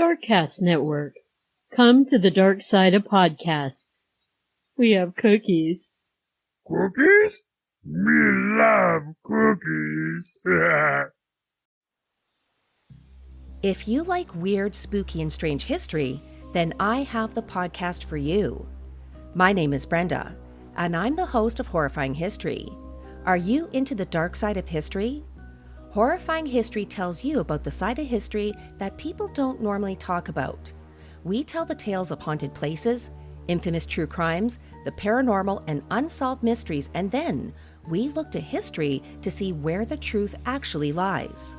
Darkcast Network. Come to the dark side of podcasts. We have cookies. Cookies? Me love cookies. If you like weird, spooky, and strange history, then I have the podcast for you. My name is Brenda, and I'm the host of Horrifying History. Are you into the dark side of history? Horrifying History tells you about the side of history that people don't normally talk about. We tell the tales of haunted places, infamous true crimes, the paranormal, and unsolved mysteries, and then we look to history to see where the truth actually lies.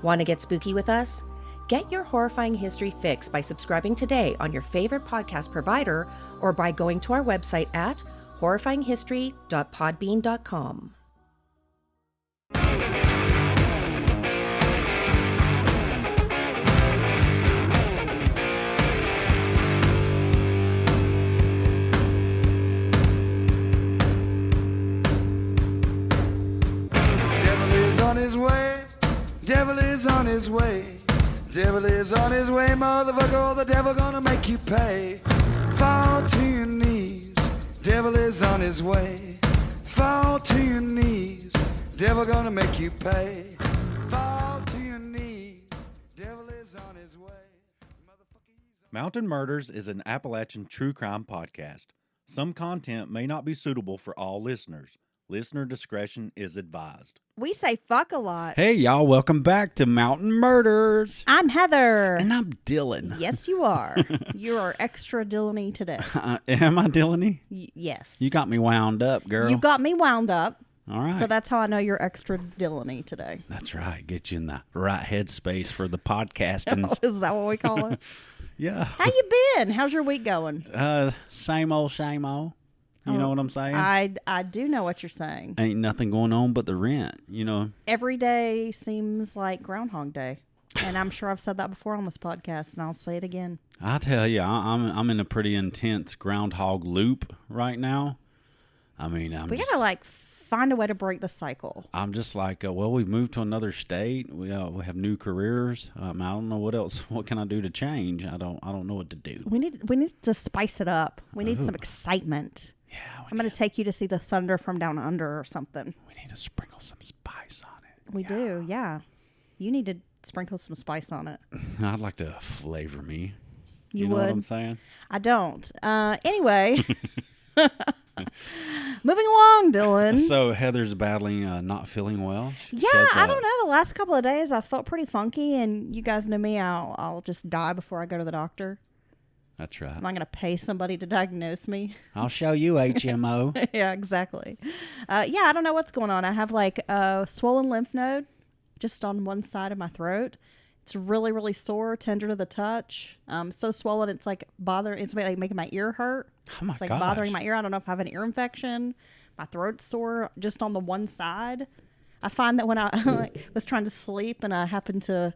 Want to get spooky with us? Get your Horrifying History fix by subscribing today on your favorite podcast provider or by going to our website at horrifyinghistory.podbean.com. Devil is on his way. Devil is on his way, motherfucker. The devil gonna make you pay. Fall to your knees. Devil is on his way. Fall to your knees. Devil gonna make you pay. Fall to your knees. Devil is on his way. Mountain Murders is an Appalachian true crime podcast. Some content may not be suitable for all listeners. Listener discretion is advised. We say fuck a lot. Hey, y'all. Welcome back to Mountain Murders. I'm Heather. And I'm Dylan. Yes, you are. You are extra Dylan-y today. Am I Dylan-y? Yes. You got me wound up, girl. You got me wound up. All right. So that's how I know you're extra Dylan-y today. That's right. Get you in the right headspace for the podcasting. Is that what we call it? Yeah. How you been? How's your week going? Same old, same old. You know what I'm saying? I do know what you're saying. Ain't nothing going on but the rent, you know. Every day seems like Groundhog Day. And I'm sure I've said that before on this podcast, and I'll say it again. I tell you, I'm in a pretty intense groundhog loop right now. I mean, we gotta find a way to break the cycle. I'm just like, well, we've moved to another state. We have new careers. I don't know what else. What can I do to change? I don't know what to do. We need to spice it up. We need some excitement. Yeah, I'm going to take you to see the thunder from down under or something. We need to sprinkle some spice on it. We do, yeah. You need to sprinkle some spice on it. I'd like to flavor me. You know would? what I'm saying? I don't. Anyway, moving along, Dylan. So Heather's battling not feeling well. I don't know. The last couple of days I felt pretty funky, and you guys know me. I'll just die before I go to the doctor. That's right. I'm not going to pay somebody to diagnose me. I'll show you, HMO. Yeah, exactly. I don't know what's going on. I have a swollen lymph node just on one side of my throat. It's really, really sore, tender to the touch. So swollen, it's it's making my ear hurt. Oh my It's gosh. bothering my ear. I don't know if I have an ear infection. My throat's sore just on the one side. I find that when I was trying to sleep and I happened to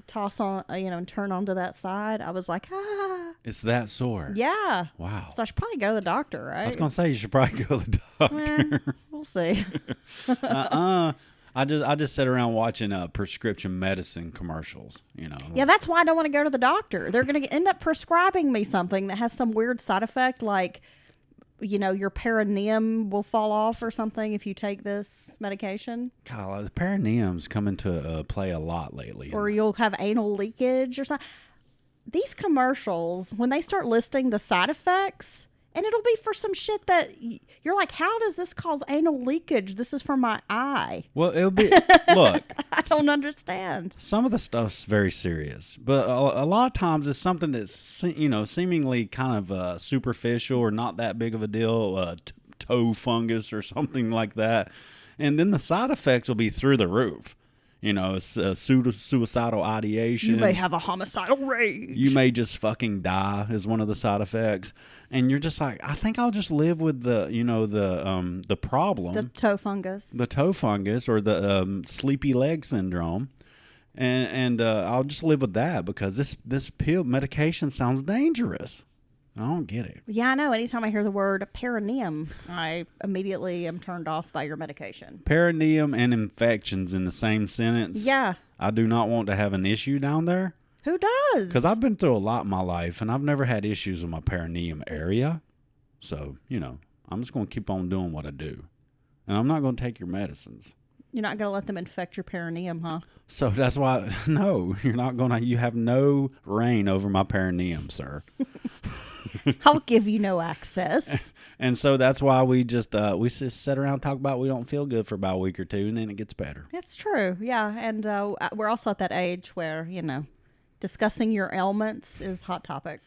toss on, and turn onto that side, I was like, ah. It's that sore. Yeah. Wow. So I should probably go to the doctor, right? I was going to say you should probably go to the doctor. We'll see. I just sit around watching prescription medicine commercials, Yeah, that's why I don't want to go to the doctor. They're going to end up prescribing me something that has some weird side effect, like, your perineum will fall off or something if you take this medication. God, the perineum's come into play a lot lately. Or you'll have anal leakage or something. These commercials, when they start listing the side effects, and it'll be for some shit that you're like, how does this cause anal leakage? This is from my eye. Well, it'll be, look. I don't understand. Some of the stuff's very serious, but a lot of times it's something that's, seemingly kind of superficial or not that big of a deal, toe fungus or something like that. And then the side effects will be through the roof. Suicidal ideation. You may have a homicidal rage. You may just fucking die is one of the side effects. And you're just like, I think I'll just live with the problem. The toe fungus. The toe fungus or the sleepy leg syndrome. And I'll just live with that because this pill medication sounds dangerous. I don't get it. Yeah, I know. Anytime I hear the word perineum, I immediately am turned off by your medication. Perineum and infections in the same sentence. Yeah. I do not want to have an issue down there. Who does? Because I've been through a lot in my life, and I've never had issues with my perineum area. So, I'm just going to keep on doing what I do. And I'm not going to take your medicines. You're not going to let them infect your perineum, huh? So that's why, no, you're not going to, you have no reign over my perineum, sir. I'll give you no access. And so that's why we just sit around and talk about we don't feel good for about a week or two, and then it gets better. That's true, yeah. And we're also at that age where, discussing your ailments is hot topic.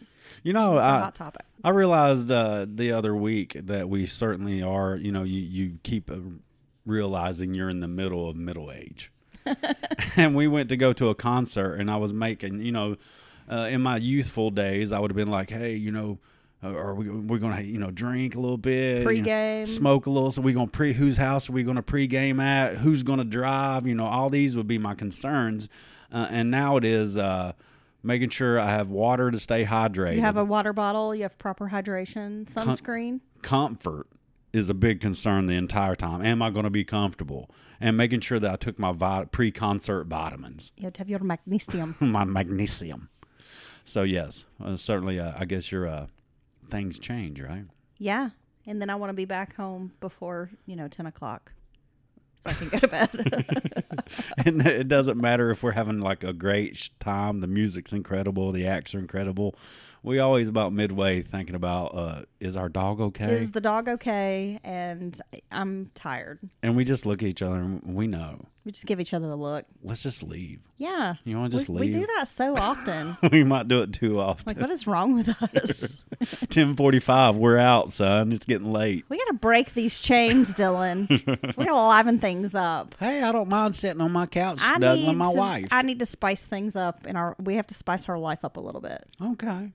It's a hot topic. I realized the other week that we certainly are, you keep realizing you're in the middle of middle age. And we went to go to a concert, and I was making, in my youthful days, I would have been like, hey, are we're going to, drink a little bit. Pre-game. Smoke a little. So we're going to whose house are we going to pre-game at? Who's going to drive? All these would be my concerns. And now it is making sure I have water to stay hydrated. You have a water bottle. You have proper hydration. Sunscreen. Comfort is a big concern the entire time. Am I going to be comfortable? And making sure that I took my pre-concert vitamins. You have to have your magnesium. My magnesium. So, yes, certainly, I guess your things change, right? Yeah. And then I want to be back home before, 10 o'clock. So I can go to bed. And it doesn't matter if we're having like a great time. The music's incredible. The acts are incredible. We always about midway thinking about, is our dog okay? Is the dog okay? And I'm tired. And we just look at each other and we know. We just give each other the look. Let's just leave. Yeah. You want to just leave? We do that so often. We might do it too often. Like, what is wrong with us? 10:45. We're out, son. It's getting late. We got to break these chains, Dylan. We got to liven things up. Hey, I don't mind sitting on my couch snuggling my wife. I need to spice things up we have to spice our life up a little bit. Okay.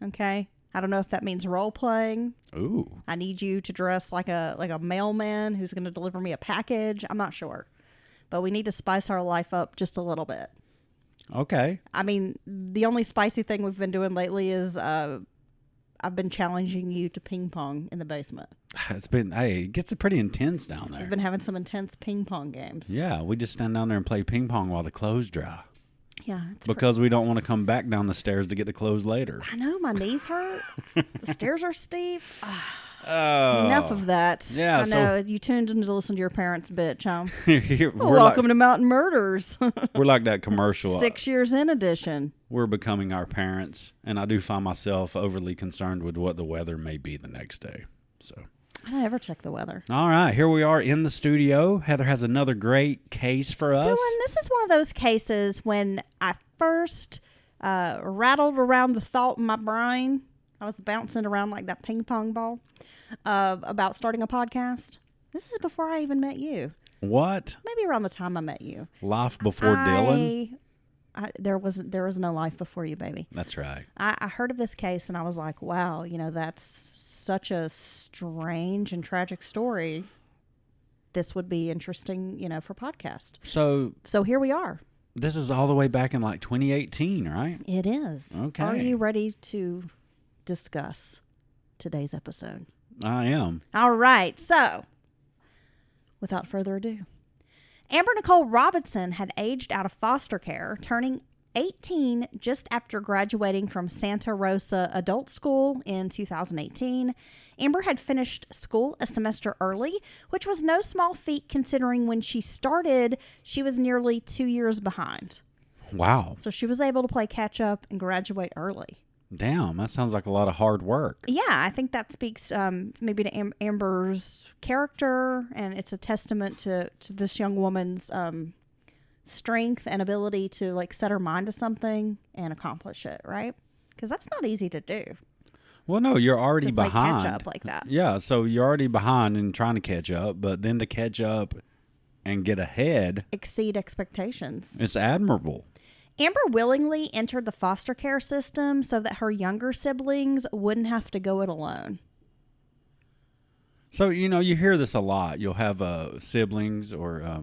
I don't know if that means role playing. Ooh. I need you to dress like a mailman who's going to deliver me a package. I'm not sure. But we need to spice our life up just a little bit. Okay. I mean, the only spicy thing we've been doing lately is I've been challenging you to ping pong in the basement. It gets pretty intense down there. We've been having some intense ping pong games. Yeah, we just stand down there and play ping pong while the clothes dry. Yeah. Because we don't want to come back down the stairs to get the clothes later. I know, my knees hurt. The stairs are steep. Oh. Enough of that. Yeah, I know. You tuned in to listen to your parents, bitch, huh? We're welcome to Mountain Murders. We're like that commercial. 6 years in edition. We're becoming our parents, and I do find myself overly concerned with what the weather may be the next day. So I don't ever check the weather. All right, here we are in the studio. Heather has another great case for us. Dylan, this is one of those cases when I first rattled around the thought in my brain. I was bouncing around like that ping pong ball about starting a podcast. This is before I even met you. What? Maybe around the time I met you. Life before Dylan? There was no life before you, baby. That's right. I heard of this case and I was like, wow, that's such a strange and tragic story. This would be interesting, for podcast. So here we are. This is all the way back in like 2018, right? It is. Okay. Are you ready to discuss today's episode? I am. All right. So without further ado, Amber Nicole Robinson had aged out of foster care, turning 18 just after graduating from Santa Rosa Adult School in 2018. Amber had finished school a semester early, which was no small feat considering when she started, she was nearly 2 years behind. Wow. So she was able to play catch up and graduate early. Damn, that sounds like a lot of hard work. Yeah, I think that speaks maybe to Amber's character, and it's a testament to this young woman's strength and ability to set her mind to something and accomplish it, right? Because that's not easy to do. Well, no, you're already behind. Catch up like that. Yeah, so you're already behind and trying to catch up, but then to catch up and get ahead, exceed expectations. It's admirable. Amber willingly entered the foster care system so that her younger siblings wouldn't have to go it alone. So, you hear this a lot. You'll have siblings or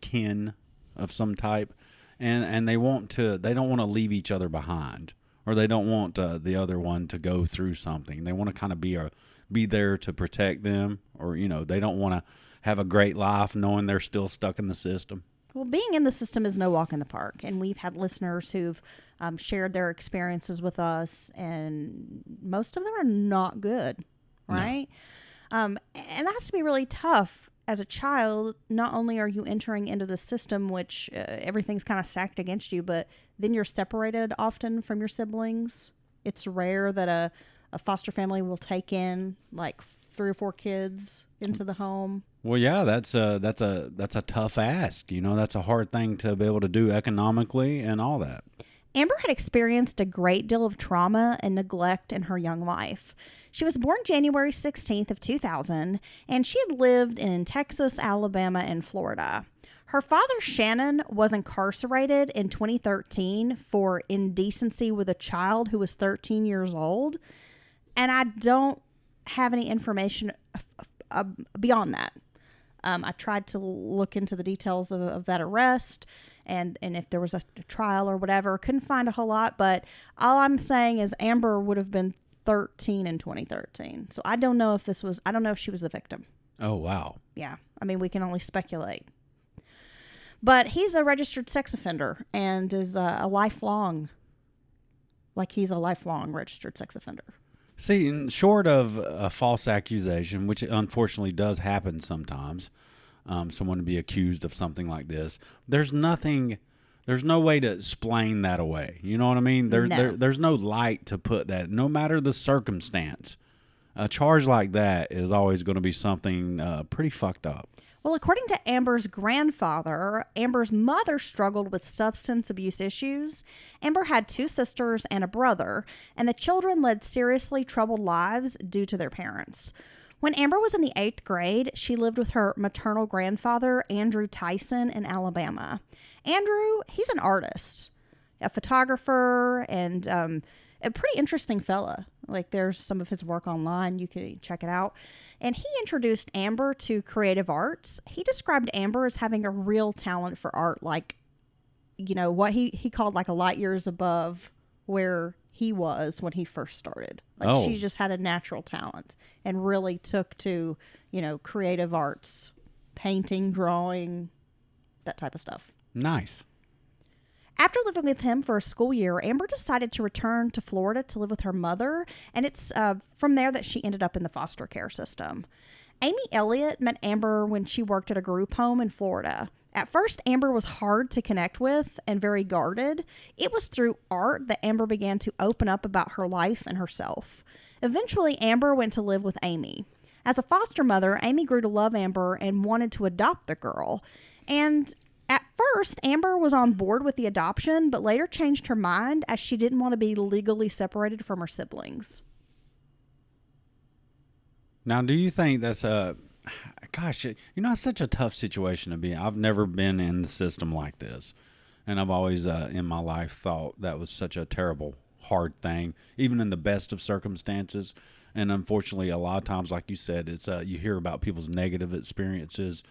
kin of some type, and they don't want to leave each other behind, or they don't want the other one to go through something. They want to kind of be there to protect them, or they don't want to have a great life knowing they're still stuck in the system. Well, being in the system is no walk in the park, and we've had listeners who've shared their experiences with us, and most of them are not good, right? No. And that has to be really tough as a child. Not only are you entering into the system, which everything's kind of stacked against you, but then you're separated often from your siblings. It's rare that a foster family will take in like 3 or 4 kids into the home. Well, yeah, that's a tough ask. That's a hard thing to be able to do economically and all that. Amber had experienced a great deal of trauma and neglect in her young life. She was born January 16th of 2000, and she had lived in Texas, Alabama, and Florida. Her father, Shannon, was incarcerated in 2013 for indecency with a child who was 13 years old, and I don't have any information beyond that. I tried to look into the details of that arrest and if there was a trial or whatever. Couldn't find a whole lot, but all I'm saying is Amber would have been 13 in 2013. So I don't know if she was the victim. Oh, wow. Yeah. I mean, we can only speculate. But he's a registered sex offender and is a lifelong registered sex offender. See, short of a false accusation, which unfortunately does happen sometimes, someone to be accused of something like this, there's no way to explain that away. You know what I mean? There's no light to put that, no matter the circumstance. A charge like that is always going to be something pretty fucked up. Well, according to Amber's grandfather, Amber's mother struggled with substance abuse issues. Amber had 2 sisters and a brother, and the children led seriously troubled lives due to their parents. When Amber was in the 8th grade, she lived with her maternal grandfather, Andrew Tyson, in Alabama. Andrew, he's an artist, a photographer, and a pretty interesting fella. Like, there's some of his work online. You can check it out. And he introduced Amber to creative arts. He described Amber as having a real talent for art, like, what he called like a light years above where he was when he first started. Like, she just had a natural talent and really took to, creative arts, painting, drawing, that type of stuff. Nice. After living with him for a school year, Amber decided to return to Florida to live with her mother, and it's from there that she ended up in the foster care system. Amy Elliott met Amber when she worked at a group home in Florida. At first, Amber was hard to connect with and very guarded. It was through art that Amber began to open up about her life and herself. Eventually, Amber went to live with Amy. As a foster mother, Amy grew to love Amber and wanted to adopt the girl. And at first, Amber was on board with the adoption, but later changed her mind as she didn't want to be legally separated from her siblings. Now, do you think that's it's such a tough situation to be in. I've never been in the system like this, and I've always in my life thought that was such a terrible, hard thing, even in the best of circumstances. And unfortunately, a lot of times, like you said, it's you hear about people's negative experiences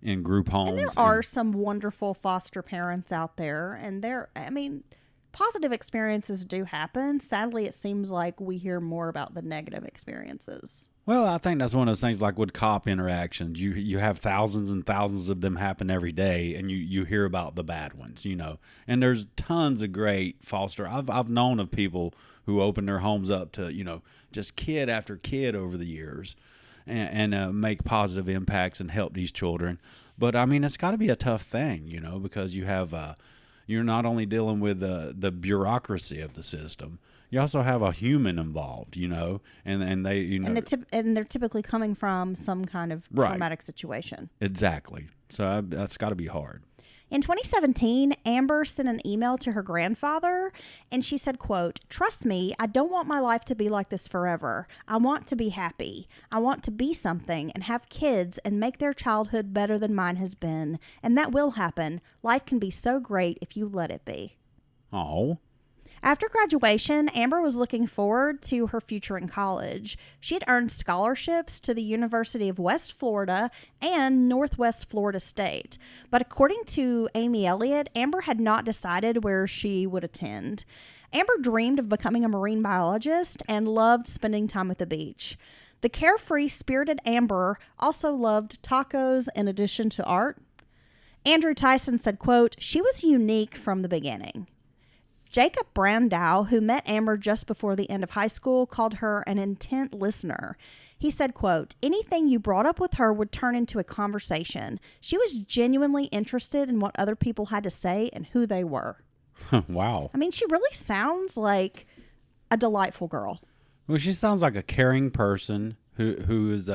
in group homes. And there are some wonderful foster parents out there, and positive experiences do happen. Sadly, it seems like we hear more about the negative experiences. Well, I think that's one of those things like with cop interactions. You have thousands and thousands of them happen every day, and you hear about the bad ones, And there's tons of great foster. I've known of people who open their homes up to, just kid after kid over the years and make positive impacts and help these children. But, it's got to be a tough thing, because you have you're not only dealing with the bureaucracy of the system, you also have a human involved, and they, and they're typically coming from some kind of traumatic situation. Exactly. So that's got to be hard. In 2017, Amber sent an email to her grandfather, and she said, quote, "Trust me, I don't want my life to be like this forever. I want to be happy. I want to be something and have kids and make their childhood better than mine has been. And that will happen. Life can be so great if you let it be." Oh. After graduation, Amber was looking forward to her future in college. She had earned scholarships to the University of West Florida and Northwest Florida State. But according to Amy Elliott, Amber had not decided where she would attend. Amber dreamed of becoming a marine biologist and loved spending time at the beach. The carefree, spirited Amber also loved tacos in addition to art. Andrew Tyson said, quote, "She was unique from the beginning." Jacob Brandow, who met Amber just before the end of high school, called her an intent listener. He said, quote, "Anything you brought up with her would turn into a conversation. She was genuinely interested in what other people had to say and who they were." Wow. I mean, she really sounds like a delightful girl. Well, she sounds like a caring person who is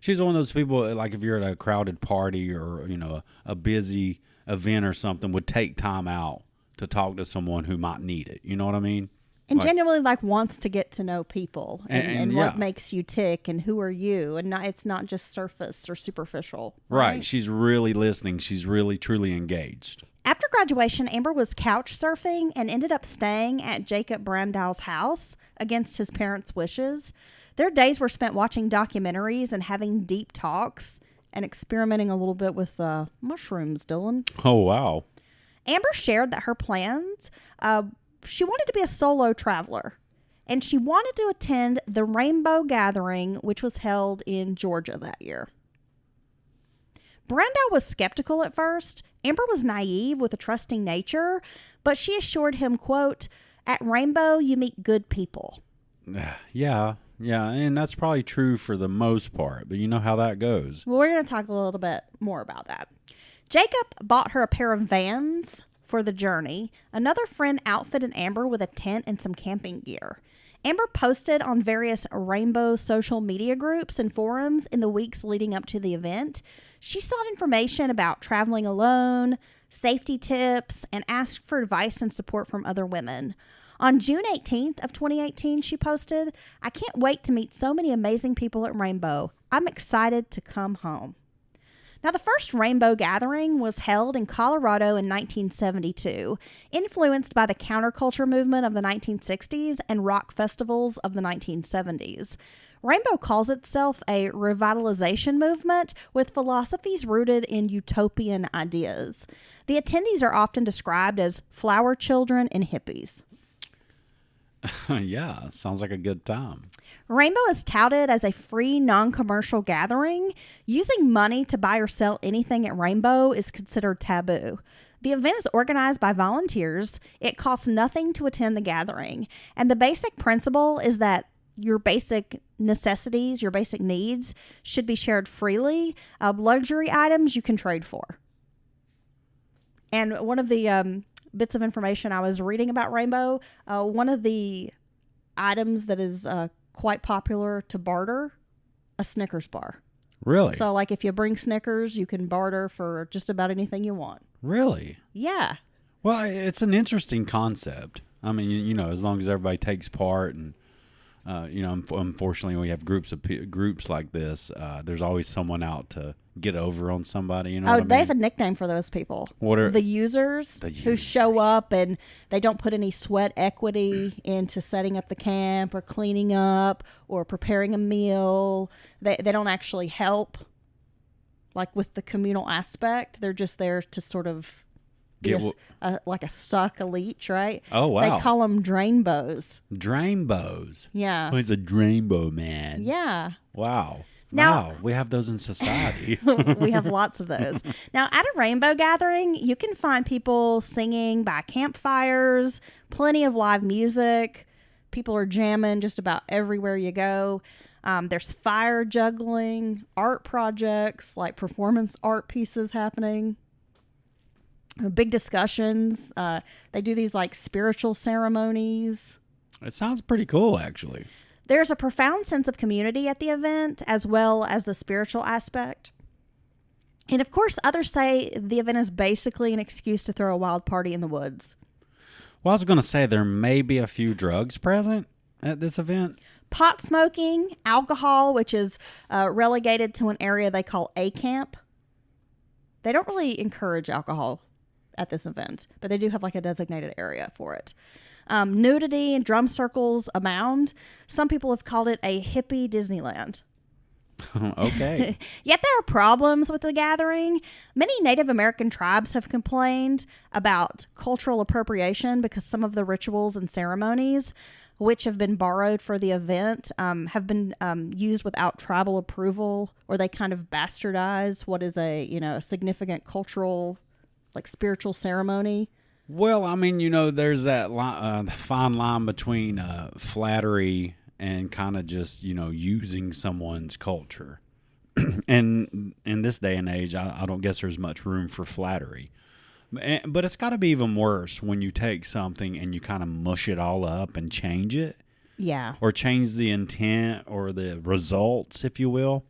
she's one of those people, like if you're at a crowded party or, you know, a busy event or something, would take time out to talk to someone who might need it. You know what I mean? And genuinely wants to get to know people and yeah. what makes you tick and who are you. And it's not just surface or superficial. Right. She's really listening. She's really, truly engaged. After graduation, Amber was couch surfing and ended up staying at Jacob Brandow's house against his parents' wishes. Their days were spent watching documentaries and having deep talks and experimenting a little bit with mushrooms, Dylan. Oh, wow. Amber shared that her plans, she wanted to be a solo traveler, and she wanted to attend the Rainbow Gathering, which was held in Georgia that year. Brandow was skeptical at first. Amber was naive with a trusting nature, but she assured him, quote, "At Rainbow, you meet good people." Yeah, and that's probably true for the most part, but you know how that goes. Well, we're going to talk a little bit more about that. Jacob bought her a pair of Vans for the journey. Another friend outfitted Amber with a tent and some camping gear. Amber posted on various Rainbow social media groups and forums in the weeks leading up to the event. She sought information about traveling alone, safety tips, and asked for advice and support from other women. On June 18th of 2018, she posted, "I can't wait to meet so many amazing people at Rainbow. I'm excited to come home." Now, the first Rainbow Gathering was held in Colorado in 1972, influenced by the counterculture movement of the 1960s and rock festivals of the 1970s. Rainbow calls itself a revitalization movement with philosophies rooted in utopian ideas. The attendees are often described as flower children and hippies. Yeah, sounds like a good time. Rainbow is touted as a free, non-commercial gathering. Using money to buy or sell anything at Rainbow is considered taboo. The event is organized by volunteers. It costs nothing to attend the gathering. And the basic principle is that your basic necessities, your basic needs should be shared freely. Luxury items you can trade for. And one of the bits of information I was reading about Rainbow, one of the items that is quite popular to barter, a Snickers bar. Really? So like if you bring Snickers, you can barter for just about anything you want. Really? Yeah. Well, it's an interesting concept. I mean, you know, as long as everybody takes part and, you know, unfortunately we have groups like this, there's always someone out to get over on somebody. You know what I they mean? have a nickname for those people. What are the users who show up and they don't put any sweat equity into setting up the camp or cleaning up or preparing a meal. They don't actually help like with the communal aspect. They're just there to sort of be like a suck, a leech, right? Oh, wow. They call them drainbows. Drainbows. Yeah. Oh, he's a drainbow man. Yeah. Wow. Now- Wow, we have those in society. We have lots of those. Now, at a Rainbow Gathering, you can find people singing by campfires, plenty of live music. People are jamming just about everywhere you go. There's fire juggling, art projects, like performance art pieces happening. Big discussions. They do these like spiritual ceremonies. It sounds pretty cool, actually. There's a profound sense of community at the event, as well as the spiritual aspect. And of course, others say the event is basically an excuse to throw a wild party in the woods. Well, I was going to say there may be a few drugs present at this event. Pot smoking, alcohol, which is relegated to an area they call A Camp. They don't really encourage alcohol at this event, but they do have like a designated area for it. Nudity and drum circles abound. Some people have called it a hippie Disneyland. Okay. Yet there are problems with the gathering. Many Native American tribes have complained about cultural appropriation because some of the rituals and ceremonies, which have been borrowed for the event, have been used without tribal approval, or they kind of bastardize what is a significant cultural like spiritual ceremony. Well, I mean, there's that fine line between flattery and kind of just, using someone's culture. And in this day and age, I don't guess there's much room for flattery. But it's got to be even worse when you take something and you kind of mush it all up and change it. Yeah. Or change the intent or the results, if you will.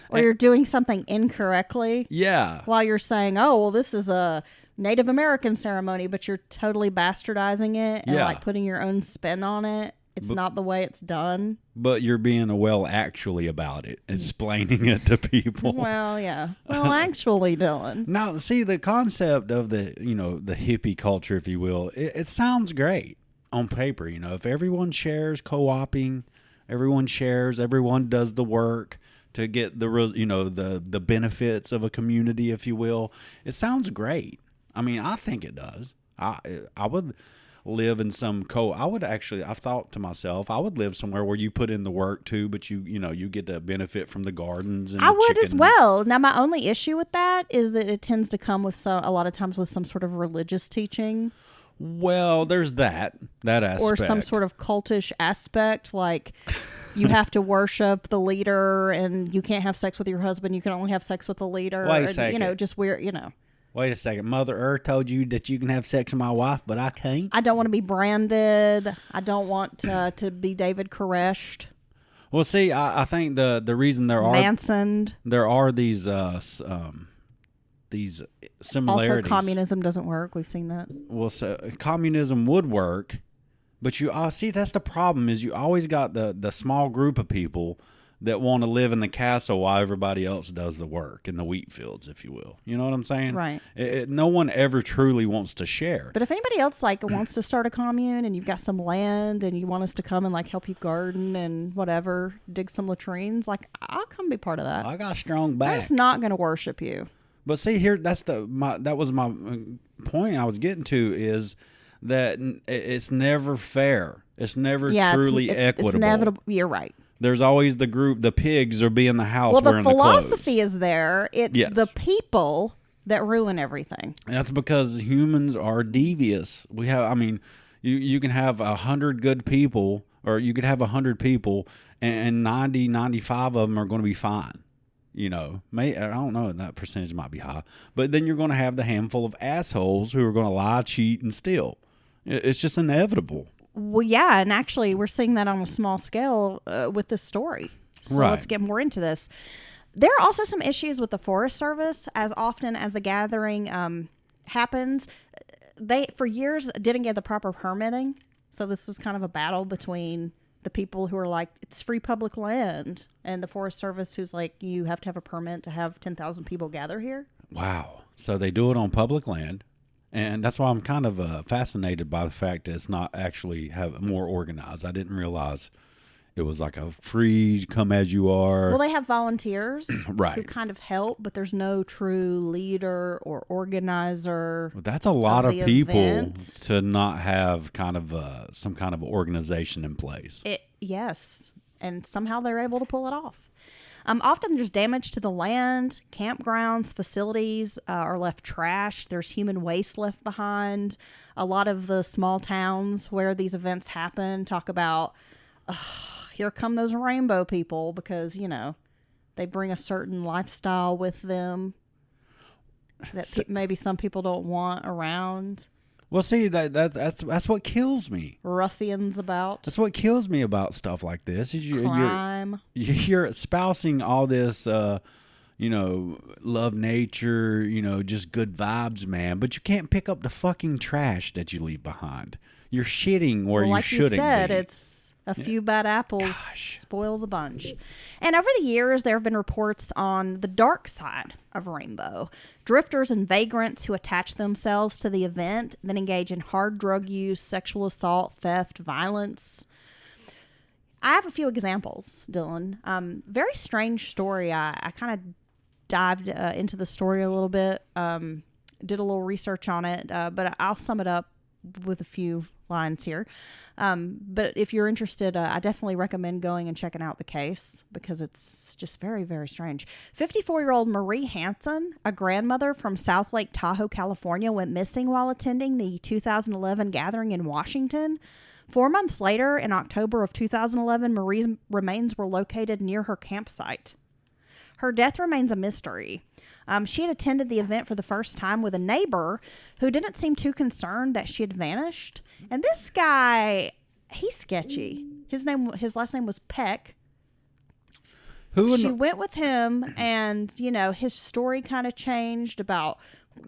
Or you're doing something incorrectly. Yeah. While you're saying, oh, well, this is a Native American ceremony, but you're totally bastardizing it and like putting your own spin on it. It's not the way it's done. But you're being actually about it, explaining it to people. Well, yeah. Well, actually, Dylan. Now, see, the concept of the hippie culture, if you will, it sounds great on paper. If everyone shares co-oping, everyone shares, everyone does the work to get the benefits of a community, if you will. It sounds great. I mean, I think it does. I would live in I've thought to myself, I would live somewhere where you put in the work too, but you get to benefit from the gardens and I the would chickens. as well. Now, my only issue with that is that it tends to come with a lot of times with some sort of religious teaching. Well, there's that aspect. Or some sort of cultish aspect, like you have to worship the leader and you can't have sex with your husband. You can only have sex with the leader. Wait a second. Just weird, Wait a second. Mother Earth told you that you can have sex with my wife, but I can't? I don't want to be branded. I don't want to be David Koresh. Well, see, I think the reason there are these similarities. Also, communism doesn't work. We've seen that. Well, so communism would work, but you see, that's the problem. Is you always got the small group of people that want to live in the castle while everybody else does the work in the wheat fields, if you will. You know what I'm saying? Right. No one ever truly wants to share. But if anybody else wants to start a commune and you've got some land and you want us to come and help you garden and whatever, dig some latrines, I'll come be part of that. I got a strong back. I'm just not going to worship you. But see here, that was my point I was getting to, is that it's never fair. It's never truly equitable. It's inevitable. You're right. There's always the pigs are being the house wearing the clothes. Well, the philosophy is there. It's the people that ruin everything. That's because humans are devious. You can have 100 good people, or you could have 100 people, and 95 of them are going to be fine. I don't know, that percentage might be high. But then you're going to have the handful of assholes who are going to lie, cheat, and steal. It's just inevitable. Well, yeah, and actually we're seeing that on a small scale with this story. So let's get more into this. There are also some issues with the Forest Service. As often as the gathering happens, they, for years, didn't get the proper permitting. So this was kind of a battle between the people who are like, it's free public land, and the Forest Service who's like, you have to have a permit to have 10,000 people gather here. Wow. So they do it on public land. And that's why I'm kind of fascinated by the fact that it's not actually more organized. I didn't realize it was like a free come as you are. Well, they have volunteers right. who kind of help, but there's no true leader or organizer. Well, that's a lot of people to not have kind of some kind of organization in place. Yes, and somehow they're able to pull it off. Often there's damage to the land, campgrounds, facilities are left trashed. There's human waste left behind. A lot of the small towns where these events happen talk about, here come those rainbow people, because, they bring a certain lifestyle with them that maybe some people don't want around. Well, see, that's what kills me. Ruffians about. That's what kills me about stuff like this. Is crime. You're espousing all this, love nature, just good vibes, man. But you can't pick up the fucking trash that you leave behind. You're shitting where you shouldn't be. Like you said, it's a few bad apples spoil the bunch. And over the years, there have been reports on the dark side of Rainbow. Drifters and vagrants who attach themselves to the event, then engage in hard drug use, sexual assault, theft, violence. I have a few examples, Dylan. Very strange story. I kind of dived into the story a little bit, did a little research on it, but I'll sum it up with a few lines here. But if you're interested, I definitely recommend going and checking out the case because it's just very, very strange. 54-year-old Marie Hansen, a grandmother from South Lake Tahoe, California, went missing while attending the 2011 gathering in Washington. 4 months later, in October of 2011, Marie's remains were located near her campsite. Her death remains a mystery. She had attended the event for the first time with a neighbor who didn't seem too concerned that she had vanished. And this guy, he's sketchy. His last name was Peck. She went with him, and, you know, his story kind of changed about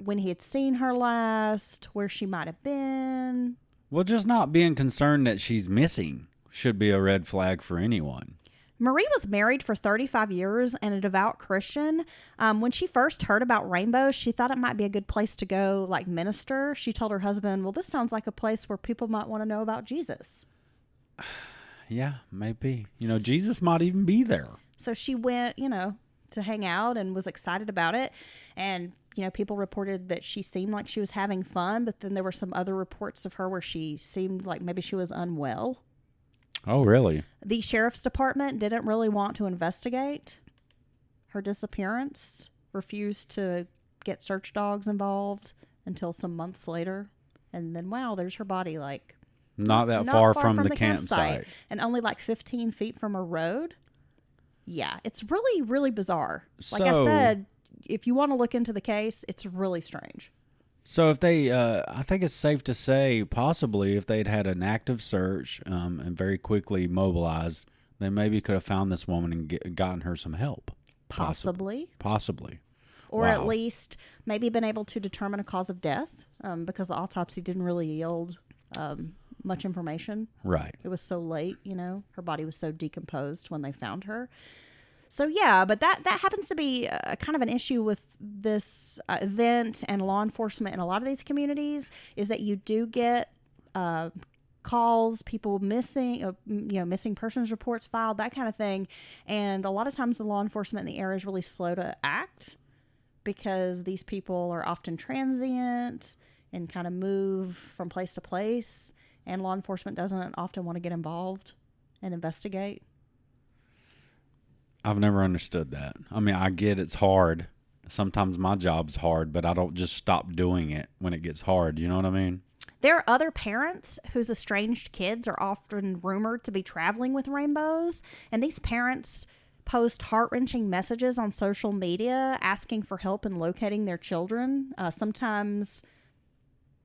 when he had seen her last, where she might have been. Well, just not being concerned that she's missing should be a red flag for anyone. Marie was married for 35 years and a devout Christian. When she first heard about rainbows, she thought it might be a good place to go, like, minister. She told her husband, well, this sounds like a place where people might want to know about Jesus. Yeah, maybe. You know, Jesus might even be there. So she went, you know, to hang out and was excited about it. And, you know, people reported that she seemed like she was having fun, but then there were some other reports of her where she seemed like maybe she was unwell. Oh, really? The sheriff's department didn't really want to investigate her disappearance, refused to get search dogs involved until some months later. And then, wow, there's her body, like, not that far from the campsite. And only like 15 feet from a road. Yeah, it's really, really bizarre. Like I said, if you want to look into the case, it's really strange. So if they, I think it's safe to say, possibly if they'd had an active search and very quickly mobilized, they maybe could have found this woman and gotten her some help. Possibly. Or Wow. at least maybe been able to determine a cause of death because the autopsy didn't really yield much information. Right. It was so late, you know. Her body was so decomposed when they found her. So, yeah, but that happens to be kind of an issue with this event and law enforcement in a lot of these communities is that you do get calls, people missing, missing persons reports filed, that kind of thing. And a lot of times the law enforcement in the area is really slow to act because these people are often transient and kind of move from place to place. And law enforcement doesn't often want to get involved and investigate. I've never understood that. I mean, I get it's hard. Sometimes my job's hard, but I don't just stop doing it when it gets hard. You know what I mean? There are other parents whose estranged kids are often rumored to be traveling with rainbows. And these parents post heart-wrenching messages on social media asking for help in locating their children. Sometimes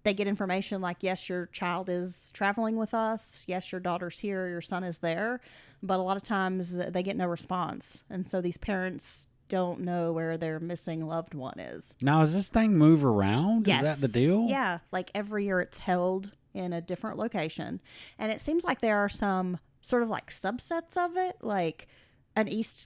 they get information like, yes, your child is traveling with us. Yes, your daughter's here. Your son is there. But a lot of times they get no response. And so these parents don't know where their missing loved one is. Now, does this thing move around? Yes. Is that the deal? Yeah. Like every year it's held in a different location. And it seems like there are some sort of like subsets of it. Like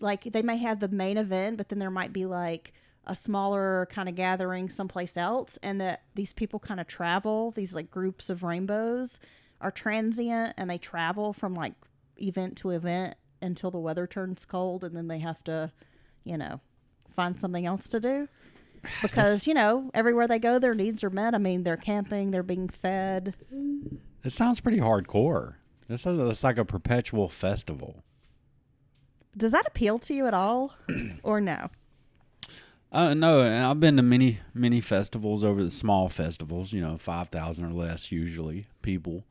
like they may have the main event, but then there might be like a smaller kind of gathering someplace else, and that these people kind of travel, these like groups of rainbows are transient and they travel from like event to event until the weather turns cold, and then they have to, find something else to do because, everywhere they go, their needs are met. I mean, they're camping, they're being fed. It sounds pretty hardcore. It's like a perpetual festival. Does that appeal to you at all or no? No, and I've been to many festivals over the small festivals, 5,000 or less usually people.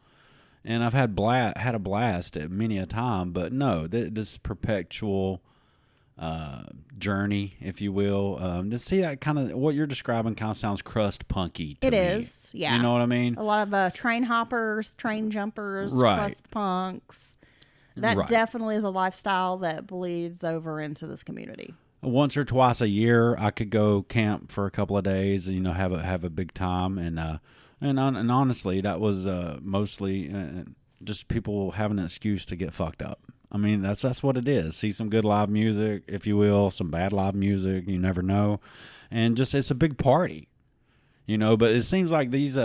And I've had a blast at many a time, but no, this perpetual journey, if you will, to see that kind of what you're describing kind of sounds crust punky to me. It is, yeah. You know what I mean? A lot of train hoppers, train jumpers, Right. crust punks. That Right. definitely is a lifestyle that bleeds over into this community. Once or twice a year, I could go camp for a couple of days, and have a big time, and honestly, that was mostly just people having an excuse to get fucked up. I mean, that's what it is. See some good live music, if you will, some bad live music. You never know, and just it's a big party, But it seems like these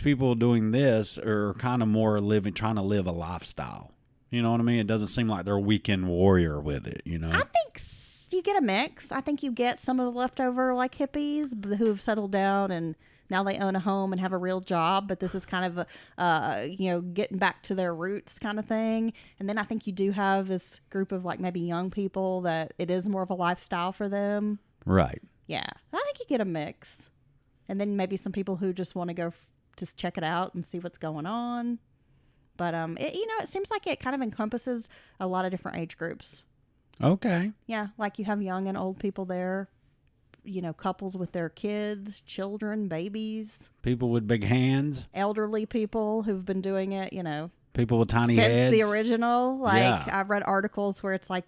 people doing this are kind of more trying to live a lifestyle. You know what I mean? It doesn't seem like they're a weekend warrior with it, I think you get a mix. I think you get some of the leftover like hippies who have settled down and Now they own a home and have a real job, but this is kind of getting back to their roots kind of thing. And then I think you do have this group of like maybe young people that it is more of a lifestyle for them. Right. Yeah, I think you get a mix. And then maybe some people who just want to go just check it out and see what's going on. But it seems like it kind of encompasses a lot of different age groups. Okay. Yeah, like you have young and old people there, couples with their kids, children, babies, People with big hands. elderly people who've been doing it, People with tiny since heads. the original. Like Yeah. I've read articles where it's like,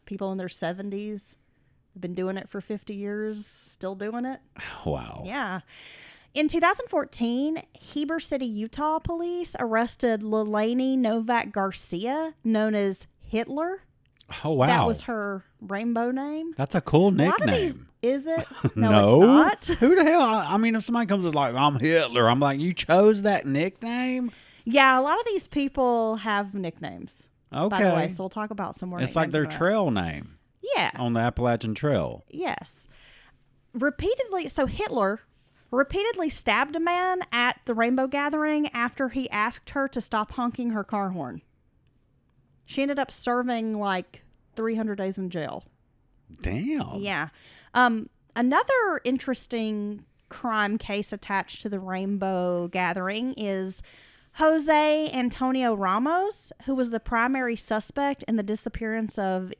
people in their 70s have been doing it for 50 years, still doing it. Wow. Yeah. In 2014, Heber City, Utah police arrested Lelaine Novak Garcia, known as Hitler. Oh, wow. That was her rainbow name. That's a cool A lot nickname. of these, is it? No, It's not. Who the hell? I mean, if somebody comes and like, I'm Hitler, I'm like, you chose that nickname? Yeah, a lot of these people have nicknames. Okay. By the way, so we'll talk about some more. It's like their nicknames in a minute. trail name Yeah. on the Appalachian Trail. Yes. So Hitler repeatedly stabbed a man at the Rainbow Gathering after he asked her to stop honking her car horn. She ended up serving like 300 days in jail. Damn. Yeah. Another interesting crime case attached to the Rainbow Gathering is Jose Antonio Ramos, who was the primary suspect in the disappearance of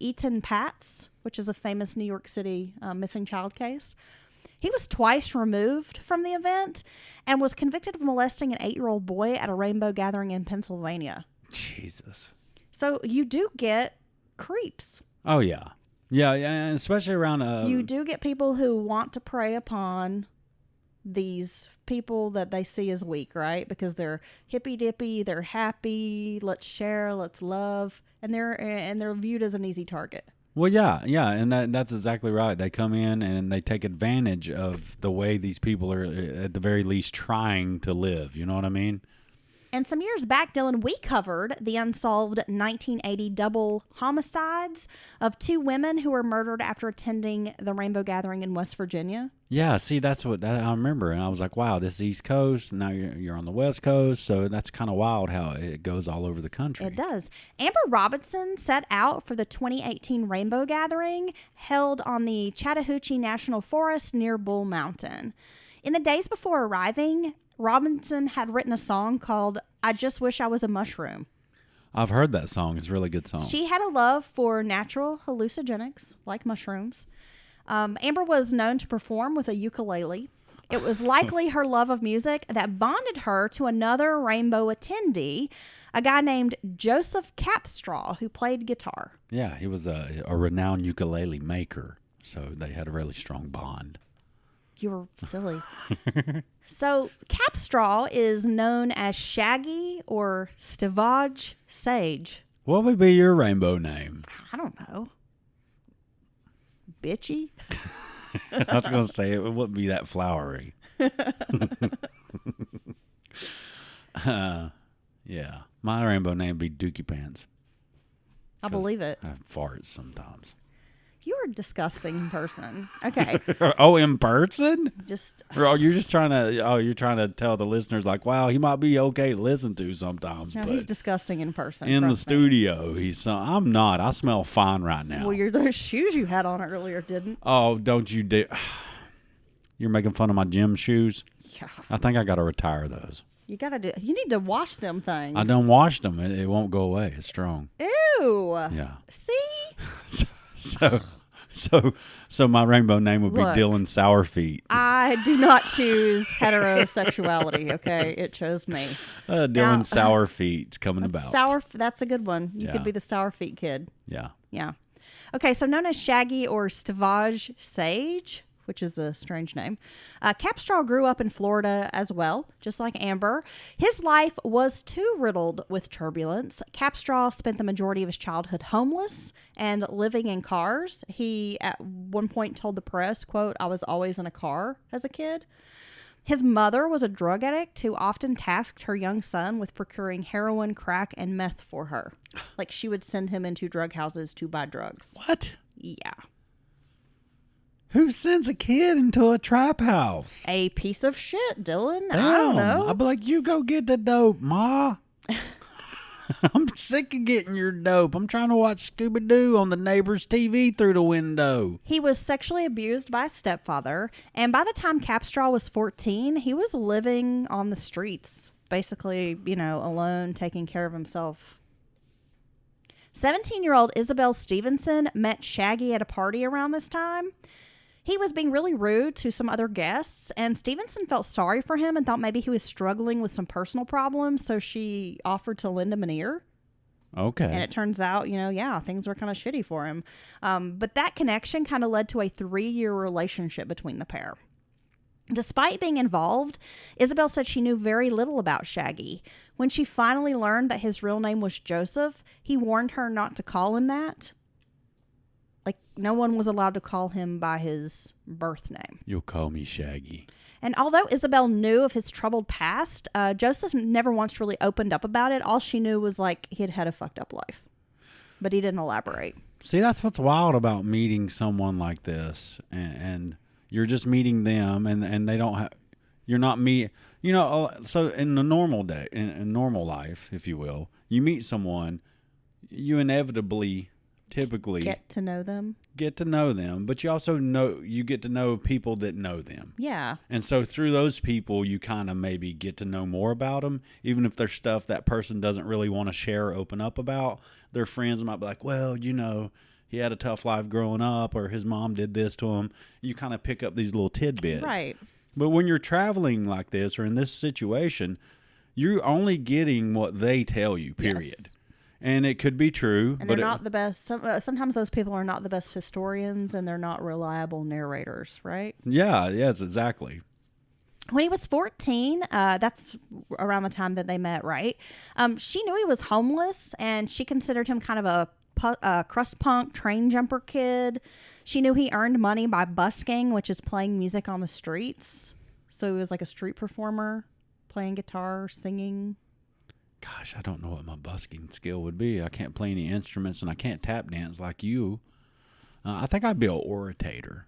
Eaton Patz, which is a famous New York City missing child case. He was twice removed from the event and was convicted of molesting an 8-year-old boy at a Rainbow Gathering in Pennsylvania. Jesus. So you do get creeps. Oh, yeah. Yeah, and especially around... You do get people who want to prey upon these people that they see as weak, right? Because they're hippy-dippy, they're happy, let's share, let's love, and they're viewed as an easy target. Well, yeah, and that's exactly right. They come in and they take advantage of the way these people are, at the very least, trying to live. You know what I mean? And some years back, Dylan, we covered the unsolved 1980 double homicides of 2 women who were murdered after attending the Rainbow Gathering in West Virginia. Yeah, see, that's what I remember. And I was like, wow, this is East Coast. Now you're on the West Coast. So that's kind of wild how it goes all over the country. It does. Amber Robinson set out for the 2018 Rainbow Gathering held on the Chattahoochee National Forest near Bull Mountain. In the days before arriving, Robinson had written a song called I Just Wish I Was a Mushroom. I've heard that song. It's a really good song. She had a love for natural hallucinogenics, like mushrooms. Amber was known to perform with a ukulele. It was likely her love of music that bonded her to another Rainbow attendee, a guy named Joseph Capstraw, who played guitar. Yeah, he was a renowned ukulele maker. So they had a really strong bond. You were silly. So Capstraw is known as Shaggy or Stivage Sage. What would be your rainbow name? I don't know. Bitchy? I was going to say it wouldn't be that flowery. Yeah. My rainbow name would be Dookie Pants. I believe it. I fart sometimes. You're a disgusting person. Okay. Oh, in person? Just Or you're just trying to tell the listeners like, wow, he might be okay to listen to sometimes. no, but he's disgusting in person. in the trust me. studio, I'm not. I smell fine right now. Well, those shoes you had on earlier didn't. Oh, don't you dare. You're making fun of my gym shoes? Yeah. I think I got to retire those. You need to wash them things. I don't wash them. It won't go away. It's strong. Ew. Yeah. See? So my rainbow name would be Look. Dylan Sourfeet. I do not choose heterosexuality, okay? It chose me. Dylan Now- Sourfeet's coming about. That's a good one. You Yeah. could be the sour feet kid. Yeah. Yeah. Okay, so known as Shaggy or Stivage Sage, which is a strange name, Capstraw grew up in Florida as well, just like Amber. His life was too riddled with turbulence. Capstraw spent the majority of his childhood homeless and living in cars. He, at one point, told the press, quote, "I was always in a car as a kid." His mother was a drug addict who often tasked her young son with procuring heroin, crack, and meth for her. Like, she would send him into drug houses to buy drugs. What? Yeah. Who sends a kid into a trap house? A piece of shit, Dylan. Damn. I don't know. I'd be like, you go get the dope, Ma. I'm sick of getting your dope. I'm trying to watch Scooby-Doo on the neighbor's TV through the window. He was sexually abused by a stepfather, and by the time Capstraw was 14, he was living on the streets, basically, alone, taking care of himself. 17-year-old Isabel Stevenson met Shaggy at a party around this time. He was being really rude to some other guests, and Stevenson felt sorry for him and thought maybe he was struggling with some personal problems, so she offered to lend him an ear. Okay. And it turns out, things were kind of shitty for him. But that connection kind of led to a 3-year relationship between the pair. Despite being involved, Isabel said she knew very little about Shaggy. When she finally learned that his real name was Joseph, he warned her not to call him that. Like, no one was allowed to call him by his birth name. You'll call me Shaggy. And although Isabel knew of his troubled past, Joseph never once really opened up about it. All she knew was, he had had a fucked up life. But he didn't elaborate. See, that's what's wild about meeting someone like this. And you're just meeting them, and they don't have... You're not me... so in the normal day, in normal life, if you will, you meet someone, you inevitably... typically get to know them, but you also get to know people that know them. Yeah. And so through those people, you kind of maybe get to know more about them, even if there's stuff that person doesn't really want to share or open up about. Their friends might be like, well, he had a tough life growing up, or his mom did this to him. You kind of pick up these little tidbits. Right. But when you're traveling like this or in this situation, you're only getting what they tell you, period. Yes. And it could be true. And they're not the best. Sometimes those people are not the best historians, and they're not reliable narrators, right? Yeah, yes, exactly. When he was 14, that's around the time that they met, right? She knew he was homeless, and she considered him kind of a crust punk train jumper kid. She knew he earned money by busking, which is playing music on the streets. So he was like a street performer, playing guitar, singing. Gosh, I don't know what my busking skill would be. I can't play any instruments, and I can't tap dance like you. I think I'd be an orator.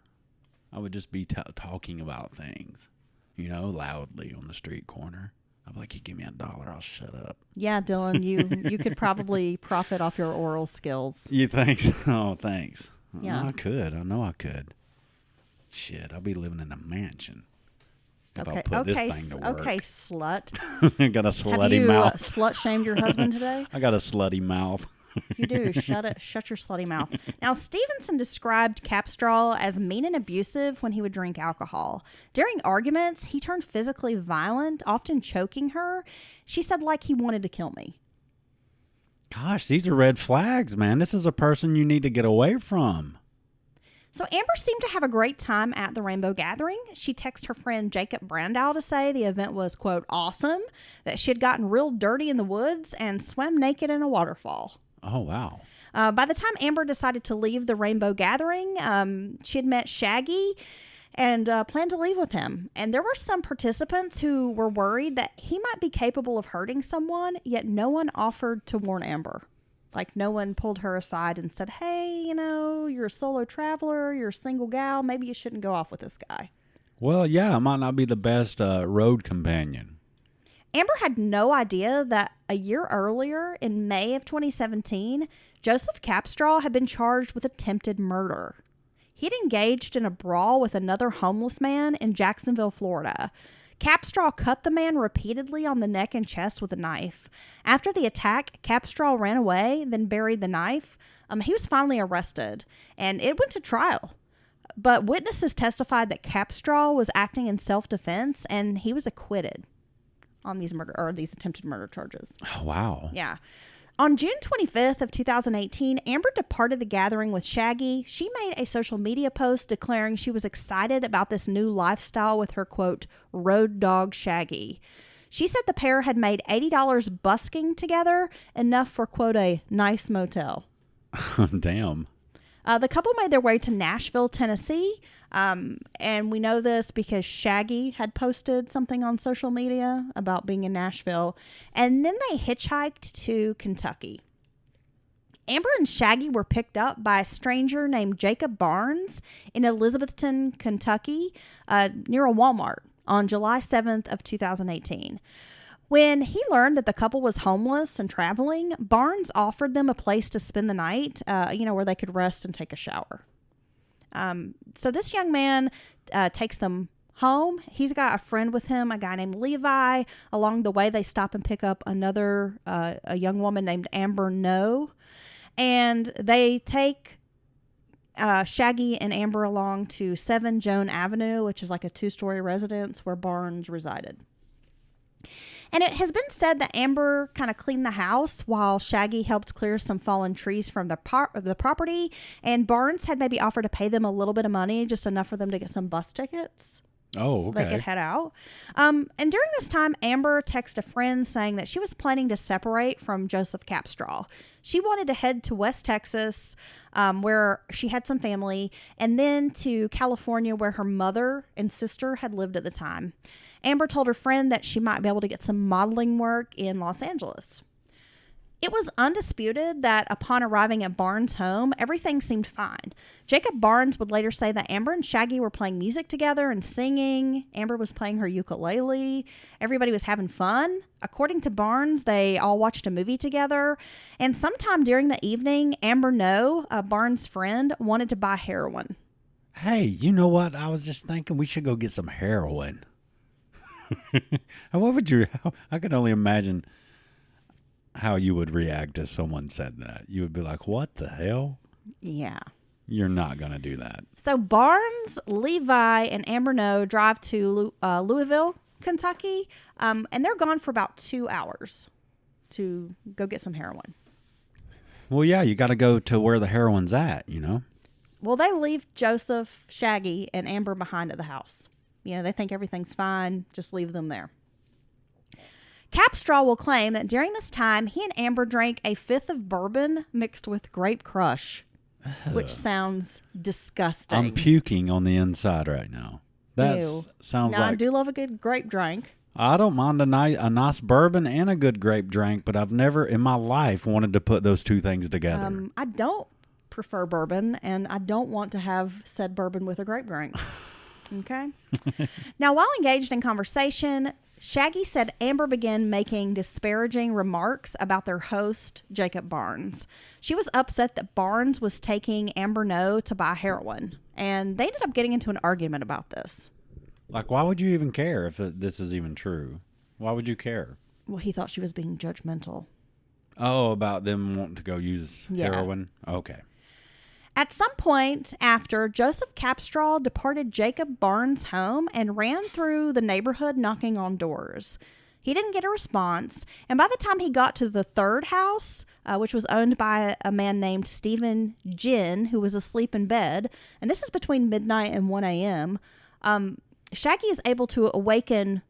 I would just be talking about things, loudly on the street corner. I'd be like, you give me $1, I'll shut up. Yeah, Dylan, you could probably profit off your oral skills. You think so? Oh, thanks. Yeah. I could. I know I could. Shit, I'll be living in a mansion. If I put this thing to work. Okay, slut. I got a slutty mouth. Have you slut-shamed your husband today? I got a slutty mouth. You do. Shut your slutty mouth. Now, Stevenson described Capstraw as mean and abusive when he would drink alcohol. During arguments, he turned physically violent, often choking her. She said, he wanted to kill me. Gosh, these are red flags, man. This is a person you need to get away from. So Amber seemed to have a great time at the Rainbow Gathering. She texted her friend Jacob Brandow to say the event was, quote, awesome, that she had gotten real dirty in the woods and swam naked in a waterfall. Oh, wow. By the time Amber decided to leave the Rainbow Gathering, she had met Shaggy and planned to leave with him. And there were some participants who were worried that he might be capable of hurting someone, yet no one offered to warn Amber. No one pulled her aside and said, hey, you're a solo traveler, you're a single gal, maybe you shouldn't go off with this guy. Well, yeah, it might not be the best road companion. Amber had no idea that a year earlier, in May of 2017, Joseph Capstraw had been charged with attempted murder. He'd engaged in a brawl with another homeless man in Jacksonville, Florida. Capstraw cut the man repeatedly on the neck and chest with a knife. After the attack, Capstraw ran away, then buried the knife. He was finally arrested, and it went to trial. But witnesses testified that Capstraw was acting in self-defense, and he was acquitted on these attempted murder charges. Oh, wow. Yeah. On June 25th of 2018, Amber departed the gathering with Shaggy. She made a social media post declaring she was excited about this new lifestyle with her, quote, road dog Shaggy. She said the pair had made $80 busking together, enough for, quote, a nice motel. Damn. The couple made their way to Nashville, Tennessee. And we know this because Shaggy had posted something on social media about being in Nashville. And then they hitchhiked to Kentucky. Amber and Shaggy were picked up by a stranger named Jacob Barnes in Elizabethton, Kentucky, near a Walmart on July 7th of 2018. When he learned that the couple was homeless and traveling, Barnes offered them a place to spend the night, where they could rest and take a shower. So this young man takes them home. He's got a friend with him, a guy named Levi. Along the way, they stop and pick up a young woman named Amber No. And they take Shaggy and Amber along to 7 Joan Avenue, which is like a 2-story residence where Barnes resided. And it has been said that Amber kind of cleaned the house while Shaggy helped clear some fallen trees from the property. And Barnes had maybe offered to pay them a little bit of money, just enough for them to get some bus tickets. Oh, okay. So they could head out. And during this time, Amber texted a friend saying that she was planning to separate from Joseph Capstraw. She wanted to head to West Texas, where she had some family, and then to California, where her mother and sister had lived at the time. Amber told her friend that she might be able to get some modeling work in Los Angeles. It was undisputed that upon arriving at Barnes' home, everything seemed fine. Jacob Barnes would later say that Amber and Shaggy were playing music together and singing. Amber was playing her ukulele. Everybody was having fun. According to Barnes, they all watched a movie together. And sometime during the evening, Amber No, Barnes' friend, wanted to buy heroin. Hey, you know what? I was just thinking we should go get some heroin. What would you? I could only imagine how you would react if someone said that. You would be like, "What the hell?" Yeah. You're not gonna do that. So Barnes, Levi, and Amber No drive to Louisville, Kentucky, and they're gone for about 2 hours to go get some heroin. Well, yeah, you got to go to where the heroin's at, you know. Well, they leave Joseph, Shaggy, and Amber behind at the house. They think everything's fine. Just leave them there. Capstraw will claim that during this time, he and Amber drank a 5th of bourbon mixed with grape crush, which sounds disgusting. I'm puking on the inside right now. That Ew. sounds now, like... I do love a good grape drink. I don't mind a nice bourbon and a good grape drink, but I've never in my life wanted to put those two things together. I don't prefer bourbon, and I don't want to have said bourbon with a grape drink. Okay. Now, while engaged in conversation, Shaggy said Amber began making disparaging remarks about their host, Jacob Barnes. She was upset that Barnes was taking Amber No to buy heroin, and they ended up getting into an argument about this. Like, why would you even care if this is even true? Why would you care? Well, he thought she was being judgmental. Oh, about them wanting to go use heroin? Okay. At some point after, Joseph Capstraw departed Jacob Barnes' home and ran through the neighborhood knocking on doors. He didn't get a response, and by the time he got to the third house, which was owned by a man named Stephen Ginn, who was asleep in bed, and this is between midnight and 1 a.m., Shaggy is able to awaken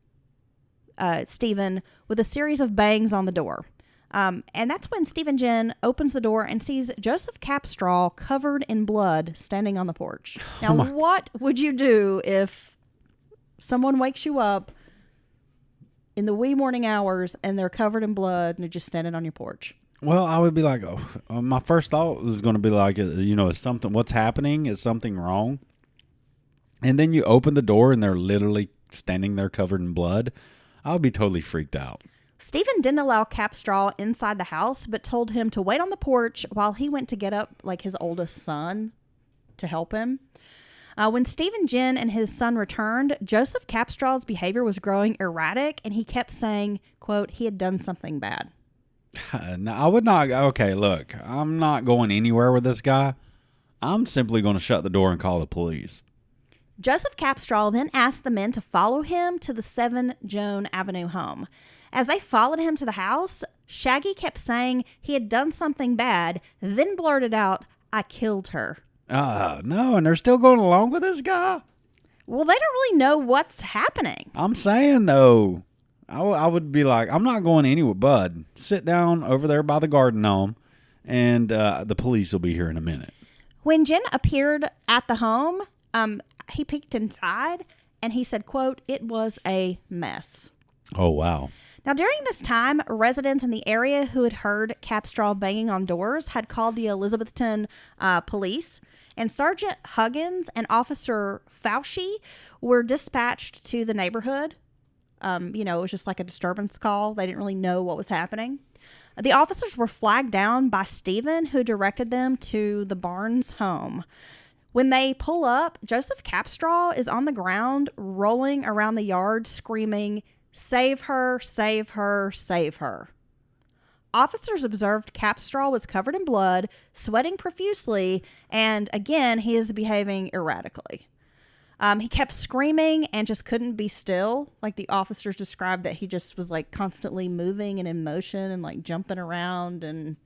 Stephen with a series of bangs on the door. And that's when Stephen Ginn opens the door and sees Joseph Capstraw covered in blood standing on the porch. Now, what would you do if someone wakes you up in the wee morning hours and they're covered in blood and they're just standing on your porch? Well, I would be like, my first thought was going to be like, is something, what's happening? Is something wrong? And then you open the door and they're literally standing there covered in blood. I would be totally freaked out. Stephen didn't allow Capstraw inside the house, but told him to wait on the porch while he went to get up like his oldest son to help him. When Stephen Ginn and his son returned, Joseph Capstraw's behavior was growing erratic, and he kept saying, quote, he had done something bad. No, I would not. Okay, look, I'm not going anywhere with this guy. I'm simply going to shut the door and call the police. Joseph Capstraw then asked the men to follow him to the 7 Joan Avenue home. As they followed him to the house, Shaggy kept saying he had done something bad, then blurted out, I killed her. No, and they're still going along with this guy? Well, they don't really know what's happening. I'm saying, though, I would be like, I'm not going anywhere, bud. Sit down over there by the garden gnome, and the police will be here in a minute. When Jen appeared at the home, he peeked inside, and he said, quote, it was a mess. Oh, wow. Now, during this time, residents in the area who had heard Capstraw banging on doors had called the Elizabethton police, and Sergeant Huggins and Officer Fauci were dispatched to the neighborhood. It was just like a disturbance call. They didn't really know what was happening. The officers were flagged down by Stephen, who directed them to the Barnes home. When they pull up, Joseph Capstraw is on the ground, rolling around the yard, screaming, "Save her, save her, save her." Officers observed Capstraw was covered in blood, sweating profusely, and again, he is behaving erratically. He kept screaming and just couldn't be still. Like, the officers described that he just was like constantly moving and in motion and like jumping around and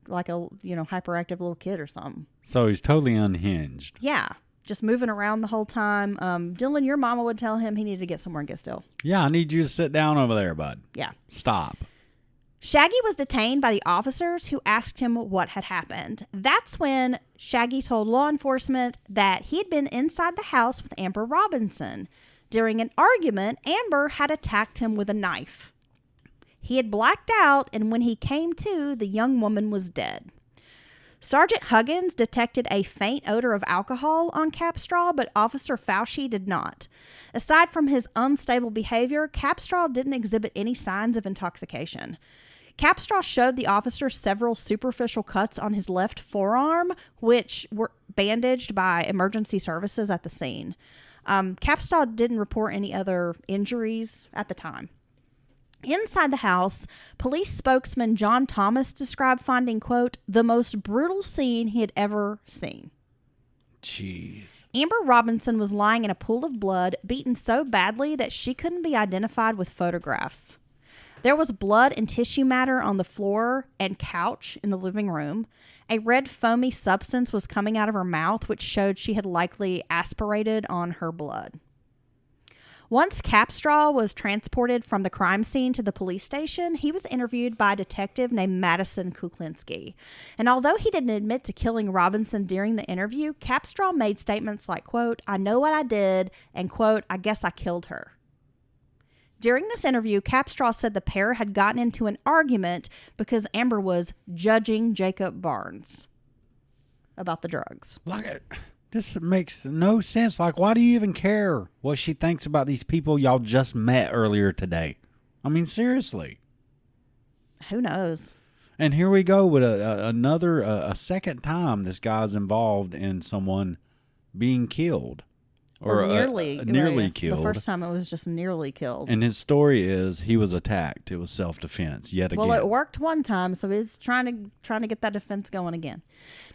like a, hyperactive little kid or something. So he's totally unhinged. Yeah. Just moving around the whole time. Dylan, your mama would tell him he needed to get somewhere and get still. Yeah, I need you to sit down over there, bud. Yeah. Stop. Shaggy was detained by the officers who asked him what had happened. That's when Shaggy told law enforcement that he had been inside the house with Amber Robinson. During an argument, Amber had attacked him with a knife. He had blacked out, and when he came to, the young woman was dead. Sergeant Huggins detected a faint odor of alcohol on Capstraw, but Officer Fauci did not. Aside from his unstable behavior, Capstraw didn't exhibit any signs of intoxication. Capstraw showed the officer several superficial cuts on his left forearm, which were bandaged by emergency services at the scene. Capstraw didn't report any other injuries at the time. Inside the house, police spokesman John Thomas described finding, quote, "the most brutal scene he had ever seen." Jeez. Amber Robinson was lying in a pool of blood, beaten so badly that she couldn't be identified with photographs. There was blood and tissue matter on the floor and couch in the living room. A red foamy substance was coming out of her mouth, which showed she had likely aspirated on her blood. Once Capstraw was transported from the crime scene to the police station, he was interviewed by a detective named Madison Kuklinski. And although he didn't admit to killing Robinson during the interview, Capstraw made statements like, quote, "I know what I did," and, quote, "I guess I killed her." During this interview, Capstraw said the pair had gotten into an argument because Amber was judging Jacob Barnes about the drugs. This makes no sense. Like, why do you even care what she thinks about these people y'all just met earlier today? I mean, seriously. Who knows? And here we go with a second time this guy's involved in someone being killed. Or nearly killed. The first time it was just nearly killed. And his story is he was attacked. It was self-defense yet again. Well, it worked one time, so he's trying to get that defense going again.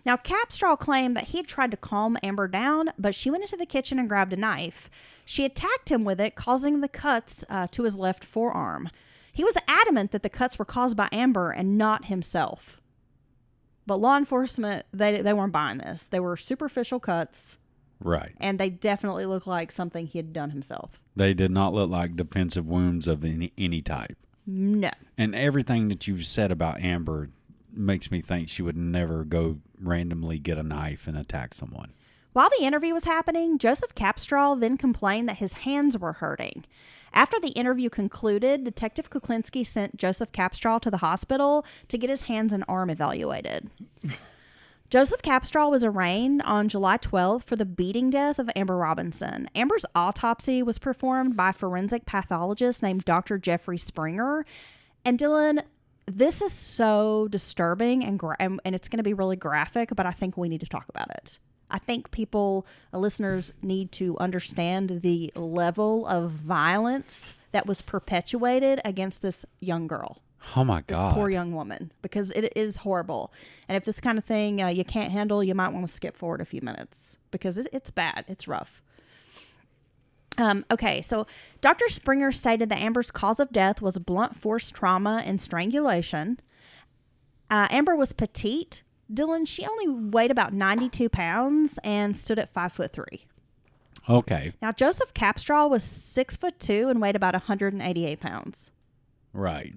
Now, Capstraw claimed that he had tried to calm Amber down, but she went into the kitchen and grabbed a knife. She attacked him with it, causing the cuts to his left forearm. He was adamant that the cuts were caused by Amber and not himself. But law enforcement, they weren't buying this. They were superficial cuts. Right. And they definitely look like something he had done himself. They did not look like defensive wounds of any type. No. And everything that you've said about Amber makes me think she would never go randomly get a knife and attack someone. While the interview was happening, Joseph Capstraw then complained that his hands were hurting. After the interview concluded, Detective Kuklinski sent Joseph Capstraw to the hospital to get his hands and arm evaluated. Joseph Capstraw was arraigned on July 12th for the beating death of Amber Robinson. Amber's autopsy was performed by a forensic pathologist named Dr. Jeffrey Springer. And Dylan, this is so disturbing and it's going to be really graphic, but I think we need to talk about it. I think listeners need to understand the level of violence that was perpetuated against this young girl. Oh, my God. This poor young woman, because it is horrible. And if this kind of thing you can't handle, you might want to skip forward a few minutes because it's bad. It's rough. Okay, so Dr. Springer stated that Amber's cause of death was blunt force trauma and strangulation. Amber was petite. Dylan, she only weighed about 92 pounds and stood at 5'3". Okay. Now, Joseph Capstraw was 6'2" and weighed about 188 pounds. Right.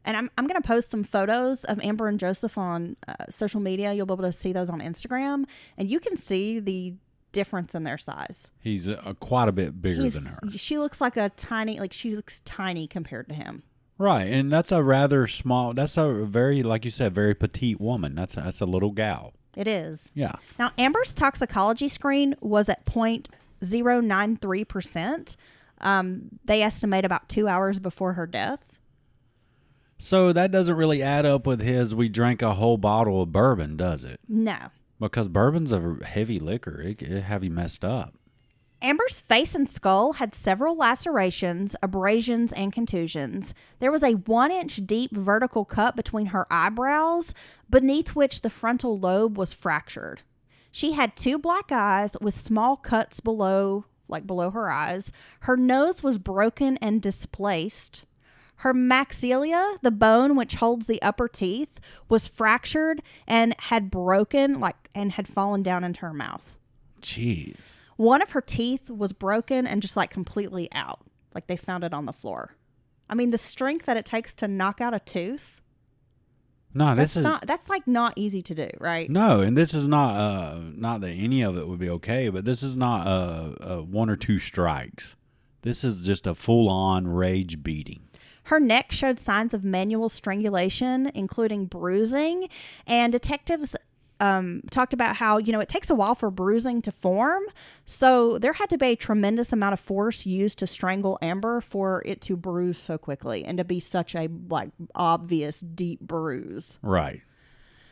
And I'm going to post some photos of Amber and Joseph on social media. You'll be able to see those on Instagram. And you can see the difference in their size. He's quite a bit bigger than her. She looks like she looks tiny compared to him. Right, and that's a rather small. That's a very, like you said, very petite woman. That's a little gal. It is. Yeah. Now, Amber's toxicology screen was at 0.093%. They estimate about 2 hours before her death. So that doesn't really add up with his. We drank a whole bottle of bourbon, does it? No. Because bourbon's a heavy liquor. It have you messed up. Amber's face and skull had several lacerations, abrasions, and contusions. There was a 1-inch deep vertical cut between her eyebrows, beneath which the frontal lobe was fractured. She had 2 black eyes with small cuts below her eyes. Her nose was broken and displaced. Her maxilla, the bone which holds the upper teeth, was fractured and had broken, and had fallen down into her mouth. Jeez. One of her teeth was broken and just completely out. They found it on the floor. I mean, the strength that it takes to knock out a tooth. No, that's not easy to do, right? No, and this is not that any of it would be okay, but this is not 1 or 2 strikes. This is just a full-on rage beating. Her neck showed signs of manual strangulation, including bruising, and detectives talked about how, it takes a while for bruising to form. So there had to be a tremendous amount of force used to strangle Amber for it to bruise so quickly and to be such a obvious deep bruise. Right.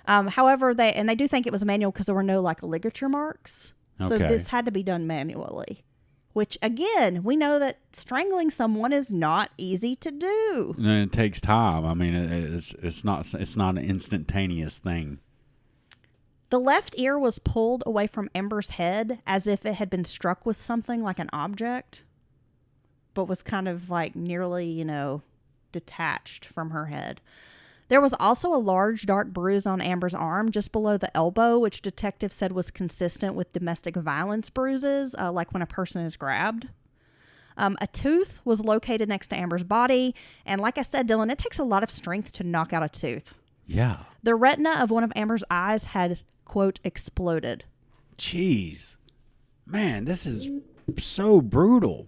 However, they do think it was manual because there were no ligature marks. So Okay. this had to be done manually, which again, we know that strangling someone is not easy to do. And it takes time. I mean, it's not an instantaneous thing. The left ear was pulled away from Amber's head as if it had been struck with something like an object, but was kind of nearly, detached from her head. There was also a large dark bruise on Amber's arm just below the elbow, which detectives said was consistent with domestic violence bruises, like when a person is grabbed. A tooth was located next to Amber's body. And like I said, Dylan, it takes a lot of strength to knock out a tooth. Yeah. The retina of one of Amber's eyes had, quote, exploded. Jeez. Man, this is so brutal.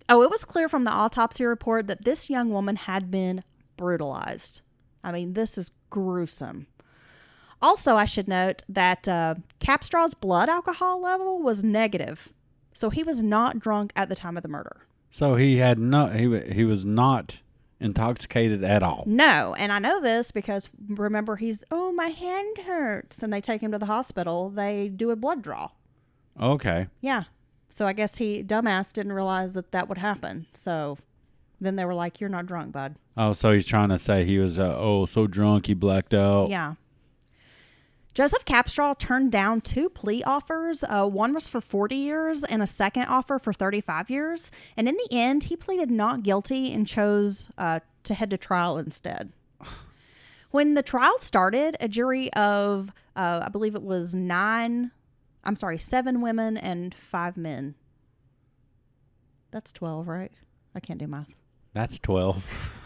Oh, it was clear from the autopsy report that this young woman had been brutalized. I mean, this is gruesome. Also, I should note that Capstraw's blood alcohol level was negative. So he was not drunk at the time of the murder. So he was not intoxicated at all. No, and I know this because remember my hand hurts, and they take him to the hospital. They do a blood draw. Okay. Yeah. So I guess dumbass didn't realize that would happen. So then they were like, "You're not drunk, bud." Oh, so he's trying to say he was so drunk he blacked out. Yeah. Joseph Capstraw turned down 2 plea offers. One was for 40 years and a second offer for 35 years. And in the end, he pleaded not guilty and chose to head to trial instead. When the trial started, a jury of, I believe it was 7 women and 5 men. That's 12, right? I can't do math. That's 12.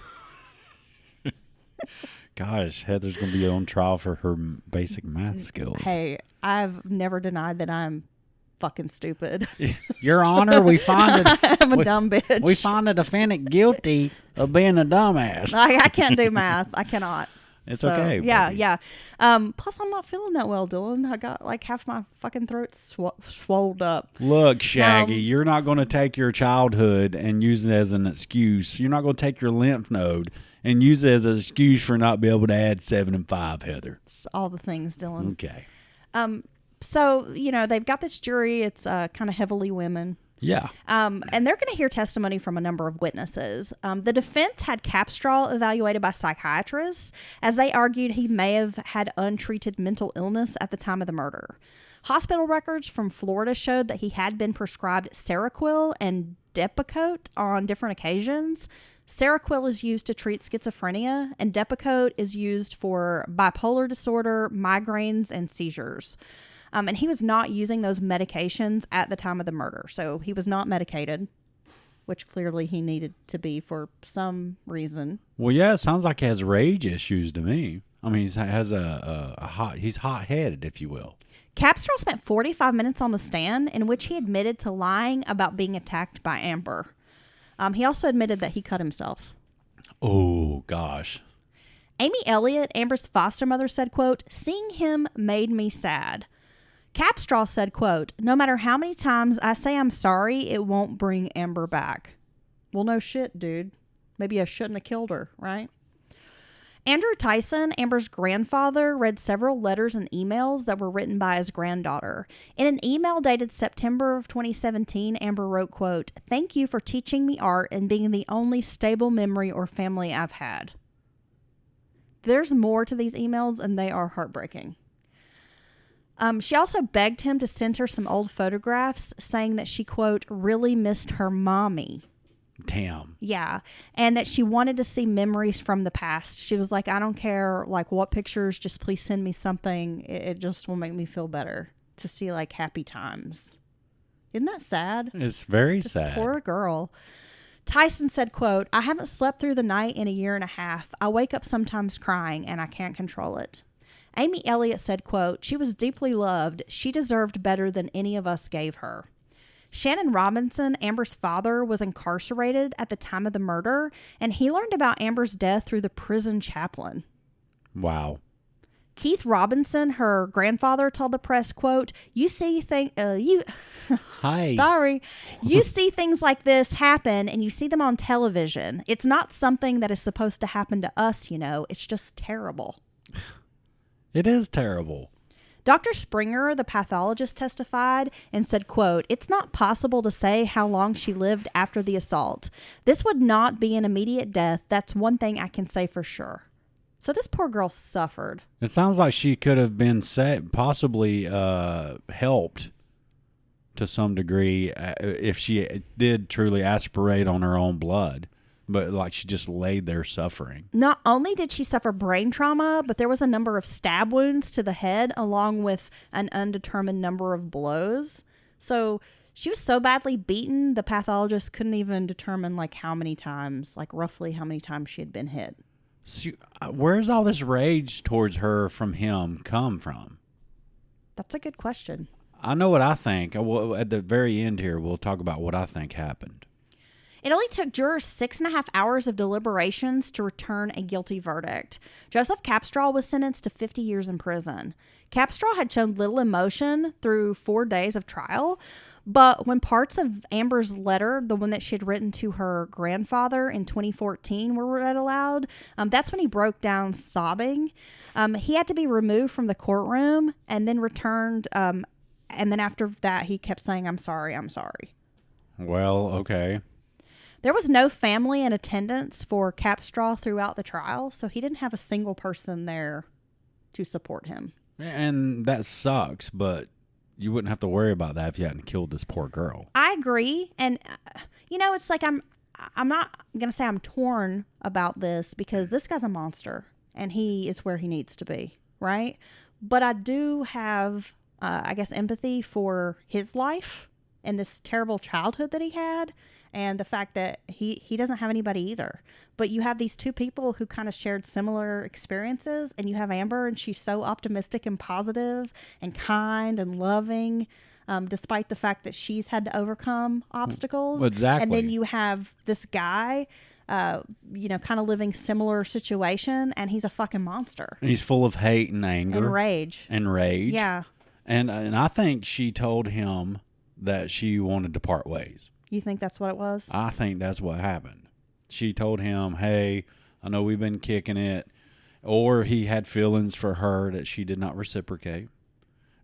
Gosh, Heather's going to be on trial for her basic math skills. Hey, I've never denied that I'm fucking stupid. Your Honor, we find I'm a dumb bitch. We find the defendant guilty of being a dumbass. I can't do math. I cannot. It's okay. Yeah, buddy. yeah. Plus, I'm not feeling that well, Dylan. I got half my fucking throat swolled up. Look, Shaggy, you're not going to take your childhood and use it as an excuse. You're not going to take your lymph node and use it as an excuse for not being able to add 7 and 5, Heather. It's all the things, Dylan. Okay. So, they've got this jury. It's kind of heavily women. Yeah. And they're going to hear testimony from a number of witnesses. The defense had Capstraw evaluated by psychiatrists, as they argued he may have had untreated mental illness at the time of the murder. Hospital records from Florida showed that he had been prescribed Seroquel and Depakote on different occasions. Seroquel is used to treat schizophrenia, and Depakote is used for bipolar disorder, migraines, and seizures. And he was not using those medications at the time of the murder. So he was not medicated, which clearly he needed to be for some reason. Well, yeah, it sounds like he has rage issues to me. I mean, he's hot-headed, if you will. Capstraw spent 45 minutes on the stand in which he admitted to lying about being attacked by Amber. He also admitted that he cut himself. Oh, gosh. Amy Elliott, Amber's foster mother, said, quote, "Seeing him made me sad." Capstraw said, quote, "No matter how many times I say I'm sorry, it won't bring Amber back." Well, no shit, dude. Maybe I shouldn't have killed her, right? Andrew Tyson, Amber's grandfather, read several letters and emails that were written by his granddaughter. In an email dated September of 2017, Amber wrote, quote, "Thank you for teaching me art and being the only stable memory or family I've had." There's more to these emails, and they are heartbreaking. She also begged him to send her some old photographs, saying that she, quote, "really missed her mommy." Damn. Yeah. And that she wanted to see memories from the past. She was like, "I don't care like what pictures, just please send me something. It just will make me feel better to see like happy times." Isn't that sad? It's very This sad. poor girl. Tyson said, quote, "I haven't slept through the night in a year and a half. I wake up sometimes crying and I can't control it." Amy Elliott said, quote, "She was deeply loved. She deserved better than any of us gave her." Shannon Robinson, Amber's father, was incarcerated at the time of the murder, and he learned about Amber's death through the prison chaplain. Wow. Keith Robinson, her grandfather, told the press, quote, "You see Hi. Sorry. You see things like this happen and you see them on television. It's not something that is supposed to happen to us, you know. It's just terrible." It is terrible. Dr. Springer, the pathologist, testified and said, quote, "It's not possible to say how long she lived after the assault. This would not be an immediate death. That's one thing I can say for sure." So this poor girl suffered. It sounds like she could have been possibly helped to some degree if she did truly aspirate on her own blood. But like she just laid there suffering. Not only did she suffer brain trauma, but there was a number of stab wounds to the head along with an undetermined number of blows. So she was so badly beaten, the pathologist couldn't even determine like how many times, like roughly how many times she had been hit. So, where's all this rage towards her from him come from? That's a good question. I know what I think. At the very end here, we'll talk about what I think happened. It only took jurors 6.5 hours of deliberations to return a guilty verdict. Joseph Capstraw was sentenced to 50 years in prison. Capstraw had shown little emotion through 4 days of trial, but when parts of Amber's letter, the one that she had written to her grandfather in 2014, were read aloud, that's when he broke down sobbing. He had to be removed from the courtroom and then returned, and then after that, he kept saying, "I'm sorry, I'm sorry." Well, okay. There was no family in attendance for Capstraw throughout the trial, so he didn't have a single person there to support him. And that sucks, but you wouldn't have to worry about that if you hadn't killed this poor girl. I agree, and it's like I'm not gonna say I'm torn about this because this guy's a monster and he is where he needs to be, right? But I do have, I guess, empathy for his life and this terrible childhood that he had. And the fact that he doesn't have anybody either. But you have these two people who kind of shared similar experiences. And you have Amber, and she's so optimistic and positive and kind and loving, despite the fact that she's had to overcome obstacles. Exactly. And then you have this guy, kind of living similar situation. And he's a fucking monster. And he's full of hate and anger. And rage. Yeah. And I think she told him that she wanted to part ways. You think that's what it was? I think that's what happened. She told him, "Hey, I know we've been kicking it," or he had feelings for her that she did not reciprocate,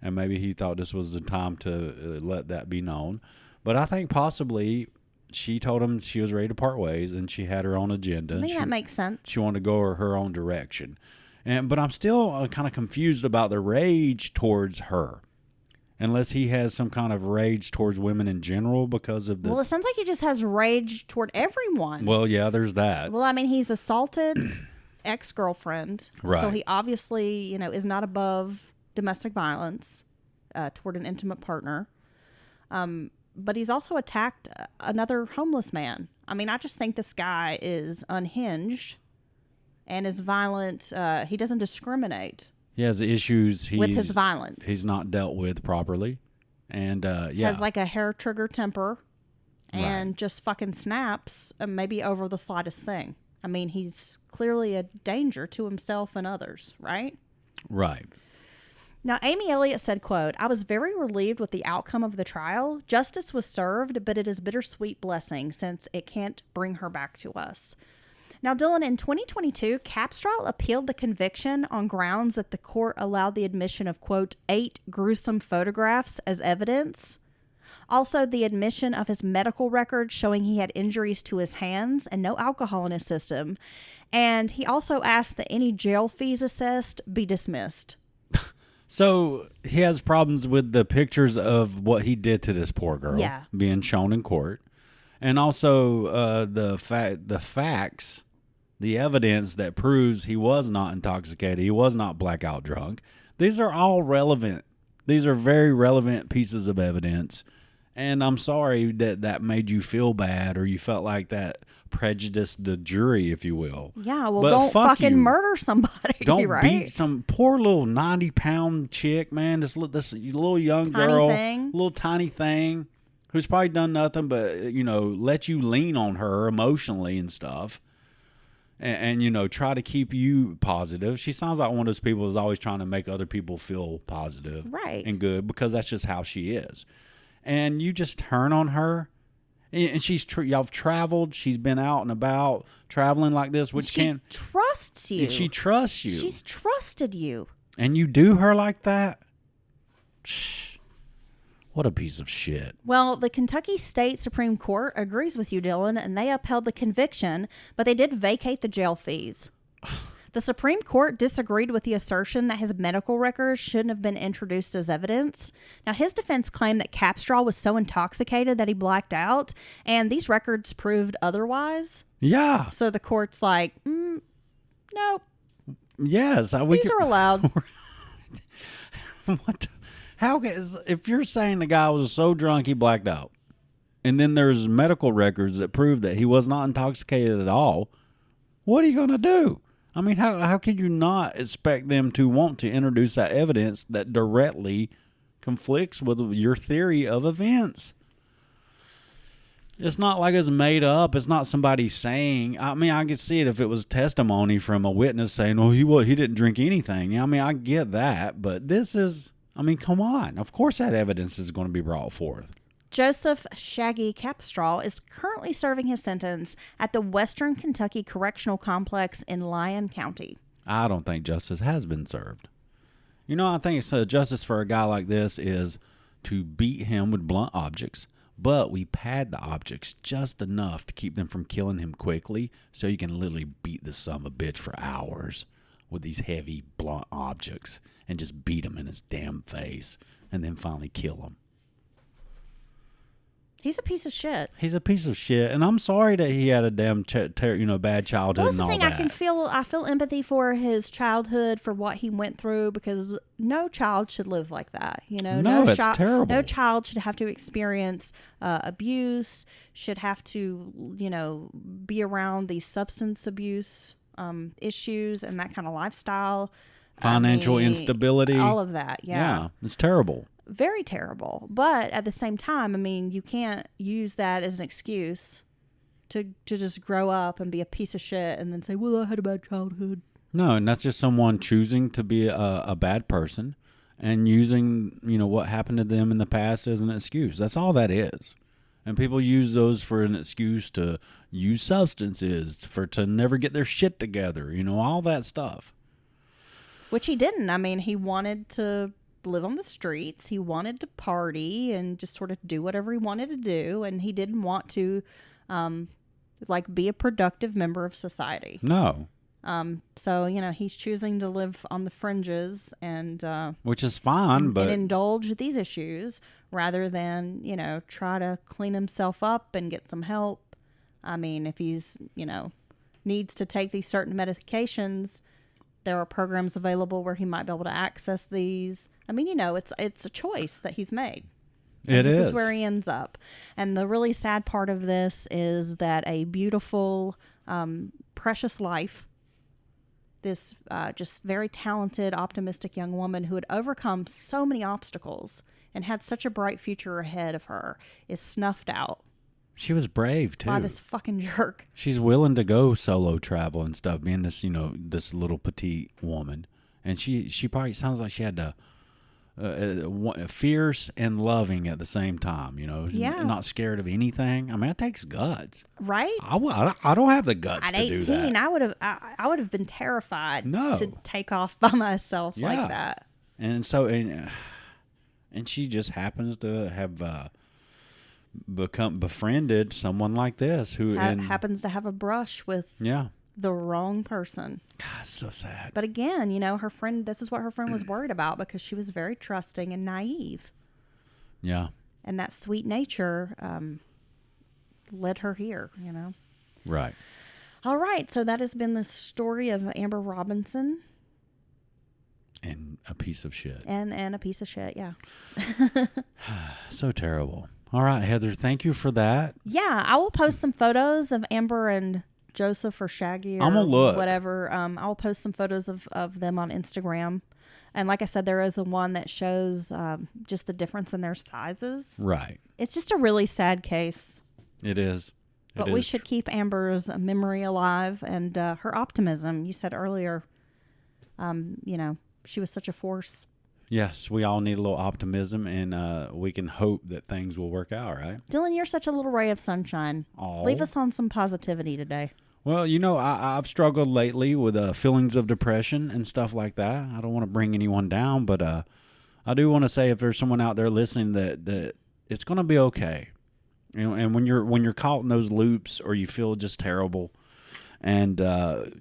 and maybe he thought this was the time to let that be known. But I think possibly she told him she was ready to part ways, and she had her own agenda. I think that makes sense. She wanted to go her own direction, but I'm still kind of confused about the rage towards her. Unless he has some kind of rage towards women in general because of the... Well, it sounds like he just has rage toward everyone. Well, yeah, there's that. Well, I mean, he's assaulted ex-girlfriend. Right. So he obviously, is not above domestic violence toward an intimate partner. But he's also attacked another homeless man. I mean, I just think this guy is unhinged and is violent. He doesn't discriminate He has issues with his violence. He's not dealt with properly. And, yeah. Has like a hair trigger temper and Right. just fucking snaps, maybe over the slightest thing. I mean, he's clearly a danger to himself and others, right? Right. Now, Amy Elliott said, quote, "I was very relieved with the outcome of the trial. Justice was served, but it is bittersweet blessing since it can't bring her back to us." Now, Dylan, in 2022, Capstraw appealed the conviction on grounds that the court allowed the admission of, quote, 8 gruesome photographs as evidence. Also, the admission of his medical records showing he had injuries to his hands and no alcohol in his system. And he also asked that any jail fees assessed be dismissed. So he has problems with the pictures of what he did to this poor girl being shown in court. And also the facts, the evidence that proves he was not intoxicated, he was not blackout drunk. These are all relevant. These are very relevant pieces of evidence. And I'm sorry that made you feel bad, or you felt like that prejudiced the jury, if you will. Yeah, well, But don't fuck fucking you. murder somebody, Don't right? beat some poor little 90-pound chick, man. This little young Tiny girl, thing. little tiny thing, who's probably done nothing but let you lean on her emotionally and stuff, and try to keep you positive. She sounds like one of those people who's always trying to make other people feel positive, Right. and good, because that's just how she is. And you just turn on her. And y'all have traveled. She's been out and about traveling like this, which she trusts you. she trusts you. She's trusted you. And you do her like that? What a piece of shit. Well, the Kentucky State Supreme Court agrees with you, Dylan, and they upheld the conviction, but they did vacate the jail fees. The Supreme Court disagreed with the assertion that his medical records shouldn't have been introduced as evidence. Now, his defense claimed that Capstraw was so intoxicated that he blacked out, and these records proved otherwise. Yeah. So the court's like, nope, Yes. these are allowed. What? If you're saying the guy was so drunk he blacked out, and then there's medical records that prove that he was not intoxicated at all, what are you going to do? I mean, how could you not expect them to want to introduce that evidence that directly conflicts with your theory of events? It's not like it's made up. It's not somebody saying. I mean, I could see it if it was testimony from a witness saying, "Oh, he didn't drink anything." I mean, I get that, but this is. I mean, come on. Of course, that evidence is going to be brought forth. Joseph Shaggy Capstraw is currently serving his sentence at the Western Kentucky Correctional Complex in Lyon County. I don't think justice has been served. I think justice for a guy like this is to beat him with blunt objects, but we pad the objects just enough to keep them from killing him quickly, so you can literally beat the son of a bitch for hours with these heavy blunt objects and just beat him in his damn face and then finally kill him. He's a piece of shit. He's a piece of shit, and I'm sorry that he had a damn bad childhood Well, that's and the all thing. that. I feel empathy for his childhood, for what he went through, because no child should live like that. No, it's terrible. No child should have to experience abuse. Should have to, be around these substance abuse issues and that kind of lifestyle. Financial instability, all of that. Yeah, it's terrible. Very terrible. But at the same time, I mean, you can't use that as an excuse to just grow up and be a piece of shit and then say, well, I had a bad childhood. No, and that's just someone choosing to be a bad person and using, what happened to them in the past as an excuse. That's all that is. And people use those for an excuse to use substances, to never get their shit together, all that stuff. Which he didn't. I mean, he wanted to live on the streets. He wanted to party and just sort of do whatever he wanted to do. And he didn't want to, be a productive member of society. No. So, he's choosing to live on the fringes and which is fine, but and indulge these issues rather than, try to clean himself up and get some help. I mean, if he's, needs to take these certain medications, there are programs available where he might be able to access these. I mean, it's a choice that he's made. This is where he ends up. And the really sad part of this is that a beautiful, precious life this just very talented, optimistic young woman who had overcome so many obstacles and had such a bright future ahead of her, is snuffed out She was brave too. by this fucking jerk. She's willing to go solo travel and stuff, being this, this little petite woman. And she probably sounds like she had to fierce and loving at the same time, Yeah. not scared of anything. I mean, it takes guts. Right? I don't have the guts At to 18, do that. I would have been terrified No. to take off by myself Yeah. like that. And so, and she just happens to have befriended someone like this who Happens to have a brush with yeah. the wrong person. God, so sad. But again, her friend, this is what her friend was worried about, because she was very trusting and naive. Yeah. And that sweet nature led her here, Right. All right. So that has been the story of Amber Robinson. And a piece of shit. And a piece of shit, yeah. So terrible. All right, Heather, thank you for that. Yeah, I will post some photos of Amber and Joseph or Shaggy or I'm gonna look. whatever. I'll post some photos of them on Instagram. And like I said, there is one that shows just the difference in their sizes. Right. It's just a really sad case. It is. But we should keep Amber's memory alive and her optimism. You said earlier, she was such a force. Yes, we all need a little optimism, and we can hope that things will work out, right? Dylan, you're such a little ray of sunshine. Aw. Leave us on some positivity today. Well, I've struggled lately with feelings of depression and stuff like that. I don't want to bring anyone down, but I do want to say if there's someone out there listening that it's going to be okay. And when you're caught in those loops or you feel just terrible, and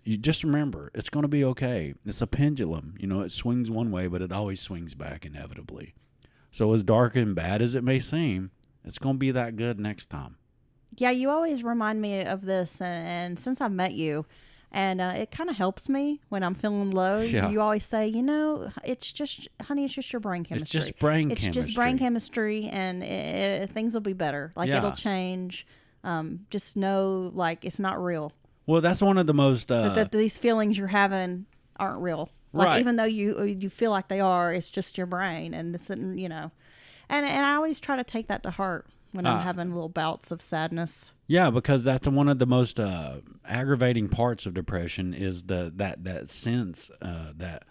you just remember, it's going to be okay. It's a pendulum. It swings one way, but it always swings back inevitably. So as dark and bad as it may seem, it's going to be that good next time. Yeah, you always remind me of this, and since I've met you, and it kind of helps me when I'm feeling low. Yeah. You always say, it's just, honey, it's just your brain chemistry. It's just brain It's chemistry. just brain chemistry, and things will be better. Like, Yeah. it'll change. Just know, it's not real. Well, that's one of the most... That these feelings you're having aren't real. Like, Right. even though you feel like they are, it's just your brain, and this, and I always try to take that to heart when I'm having little bouts of sadness. Yeah, because that's one of the most aggravating parts of depression is that sense, that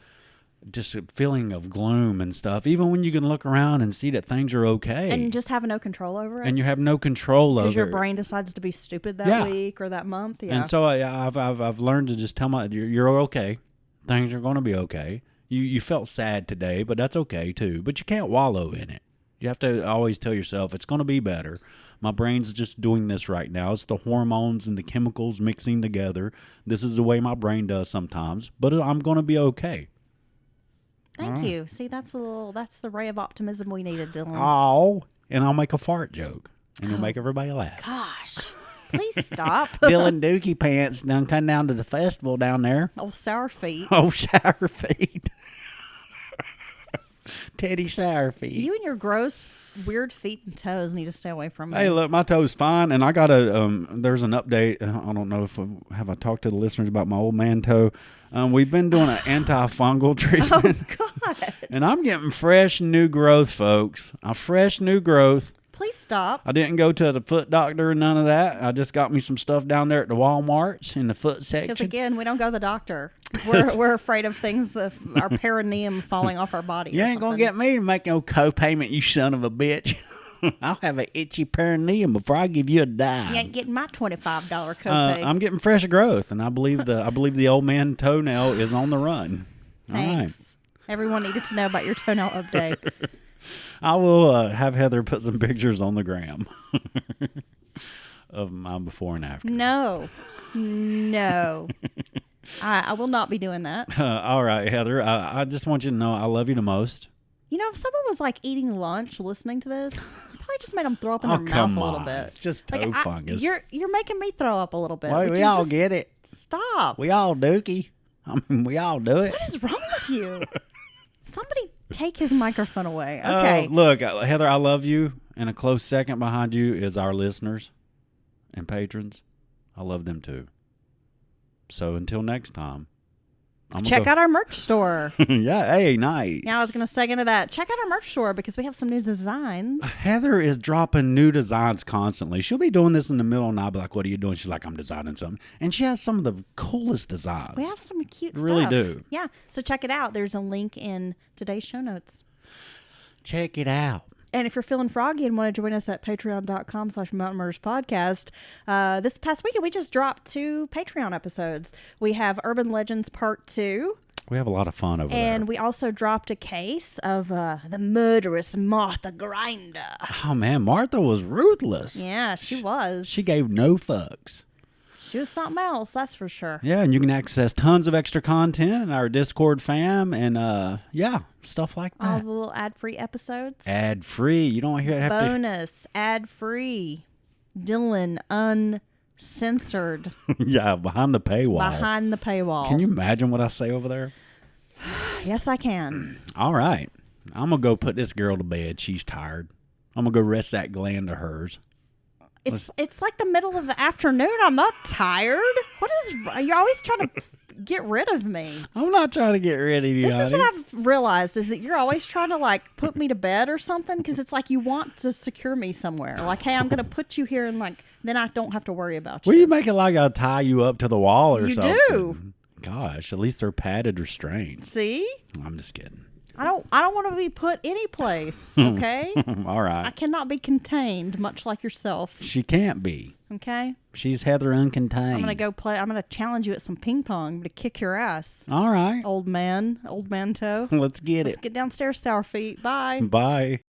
just a feeling of gloom and stuff. Even when you can look around and see that things are okay, And just having no control over it. and you have no control over Because your it. brain decides to be stupid that Yeah. week or that month. Yeah. And so I've learned to just tell you're okay. Things are going to be okay. You felt sad today, but that's okay too. But you can't wallow in it. You have to always tell yourself it's going to be better. My brain's just doing this right now. It's the hormones and the chemicals mixing together. This is the way my brain does sometimes, but I'm going to be okay. Thank you. See, that's the ray of optimism we needed, Dylan. Oh, and I'll make a fart joke, and you'll make everybody laugh. Gosh. Please stop. Dylan Dookie Pants done come down to the festival down there. Oh, sour feet. Oh, sour feet. Teddy sour feet. You and your gross, weird feet and toes need to stay away from me. Hey, look, my toe's fine, and I got there's an update. I don't know if I talked to the listeners about my old man toe. We've been doing an antifungal treatment. Oh, God. And I'm getting fresh new growth, folks. A fresh new growth. Please stop. I didn't go to the foot doctor or none of that. I just got me some stuff down there at the Walmarts in the foot section. Because, again, we don't go to the doctor. We're afraid of things, of our perineum falling off our body. You ain't going to get me to make no co-payment, you son of a bitch. I'll have an itchy perineum before I give you a dime. You ain't getting my $25 copay. I'm getting fresh growth, and I believe the old man toenail is on the run. Thanks. Everyone needed to know about your toenail update. I will have Heather put some pictures on the gram of my before and after. No. I will not be doing that. All right, Heather. I just want you to know I love you the most. If someone was eating lunch listening to this, it probably just made them throw up in their mouth come a little on. bit. It's just toe fungus. You're making me throw up a little bit. Well, Would we you all just get it. Stop. We all dookie. I mean, we all do it. What is wrong with you? Somebody take his microphone away. Okay. Look, Heather, I love you. And a close second behind you is our listeners and patrons. I love them too. So until next time, Check out our merch store. Yeah, hey, nice. Yeah, I was going to seg into that. Check out our merch store because we have some new designs. Heather is dropping new designs constantly. She'll be doing this in the middle, and I'll be like, what are you doing? She's like, I'm designing something. And she has some of the coolest designs. We have some cute stuff. Really do. Yeah, so check it out. There's a link in today's show notes. Check it out. And if you're feeling froggy and want to join us at patreon.com/Mountain Murders Podcast, this past weekend we just dropped 2 Patreon episodes. We have Urban Legends Part 2. We have a lot of fun over there. And we also dropped a case of the murderous Martha Grinder. Oh, man, Martha was ruthless. Yeah, she was. She gave no fucks. She was something else, that's for sure. Yeah, and you can access tons of extra content in our Discord fam and, yeah, stuff like that. All the little ad-free episodes. Ad-free. You don't hear it have Bonus, ad-free. Dylan uncensored. Yeah, behind the paywall. Behind the paywall. Can you imagine what I say over there? Yes, I can. All right. I'm going to go put this girl to bed. She's tired. I'm going to go rest that gland of hers. It's like the middle of the afternoon. I'm not tired. You're always trying to get rid of me. I'm not trying to get rid of you, This is honey. what I've realized is that you're always trying to like put me to bed or something because it's like you want to secure me somewhere. Like, hey, I'm going to put you here and like then I don't have to worry about you. Well, you make it like I'll tie you up to the wall or You something. do. Gosh, at least they're padded restraints. See? I'm just kidding. I don't want to be put any place, okay? All right. I cannot be contained, much like yourself. She can't be. Okay? She's Heather uncontained. I'm gonna challenge you at some ping pong. I'm gonna kick your ass. All right. Old man toe. Let's get Let's it. get downstairs, sour feet. Bye. Bye.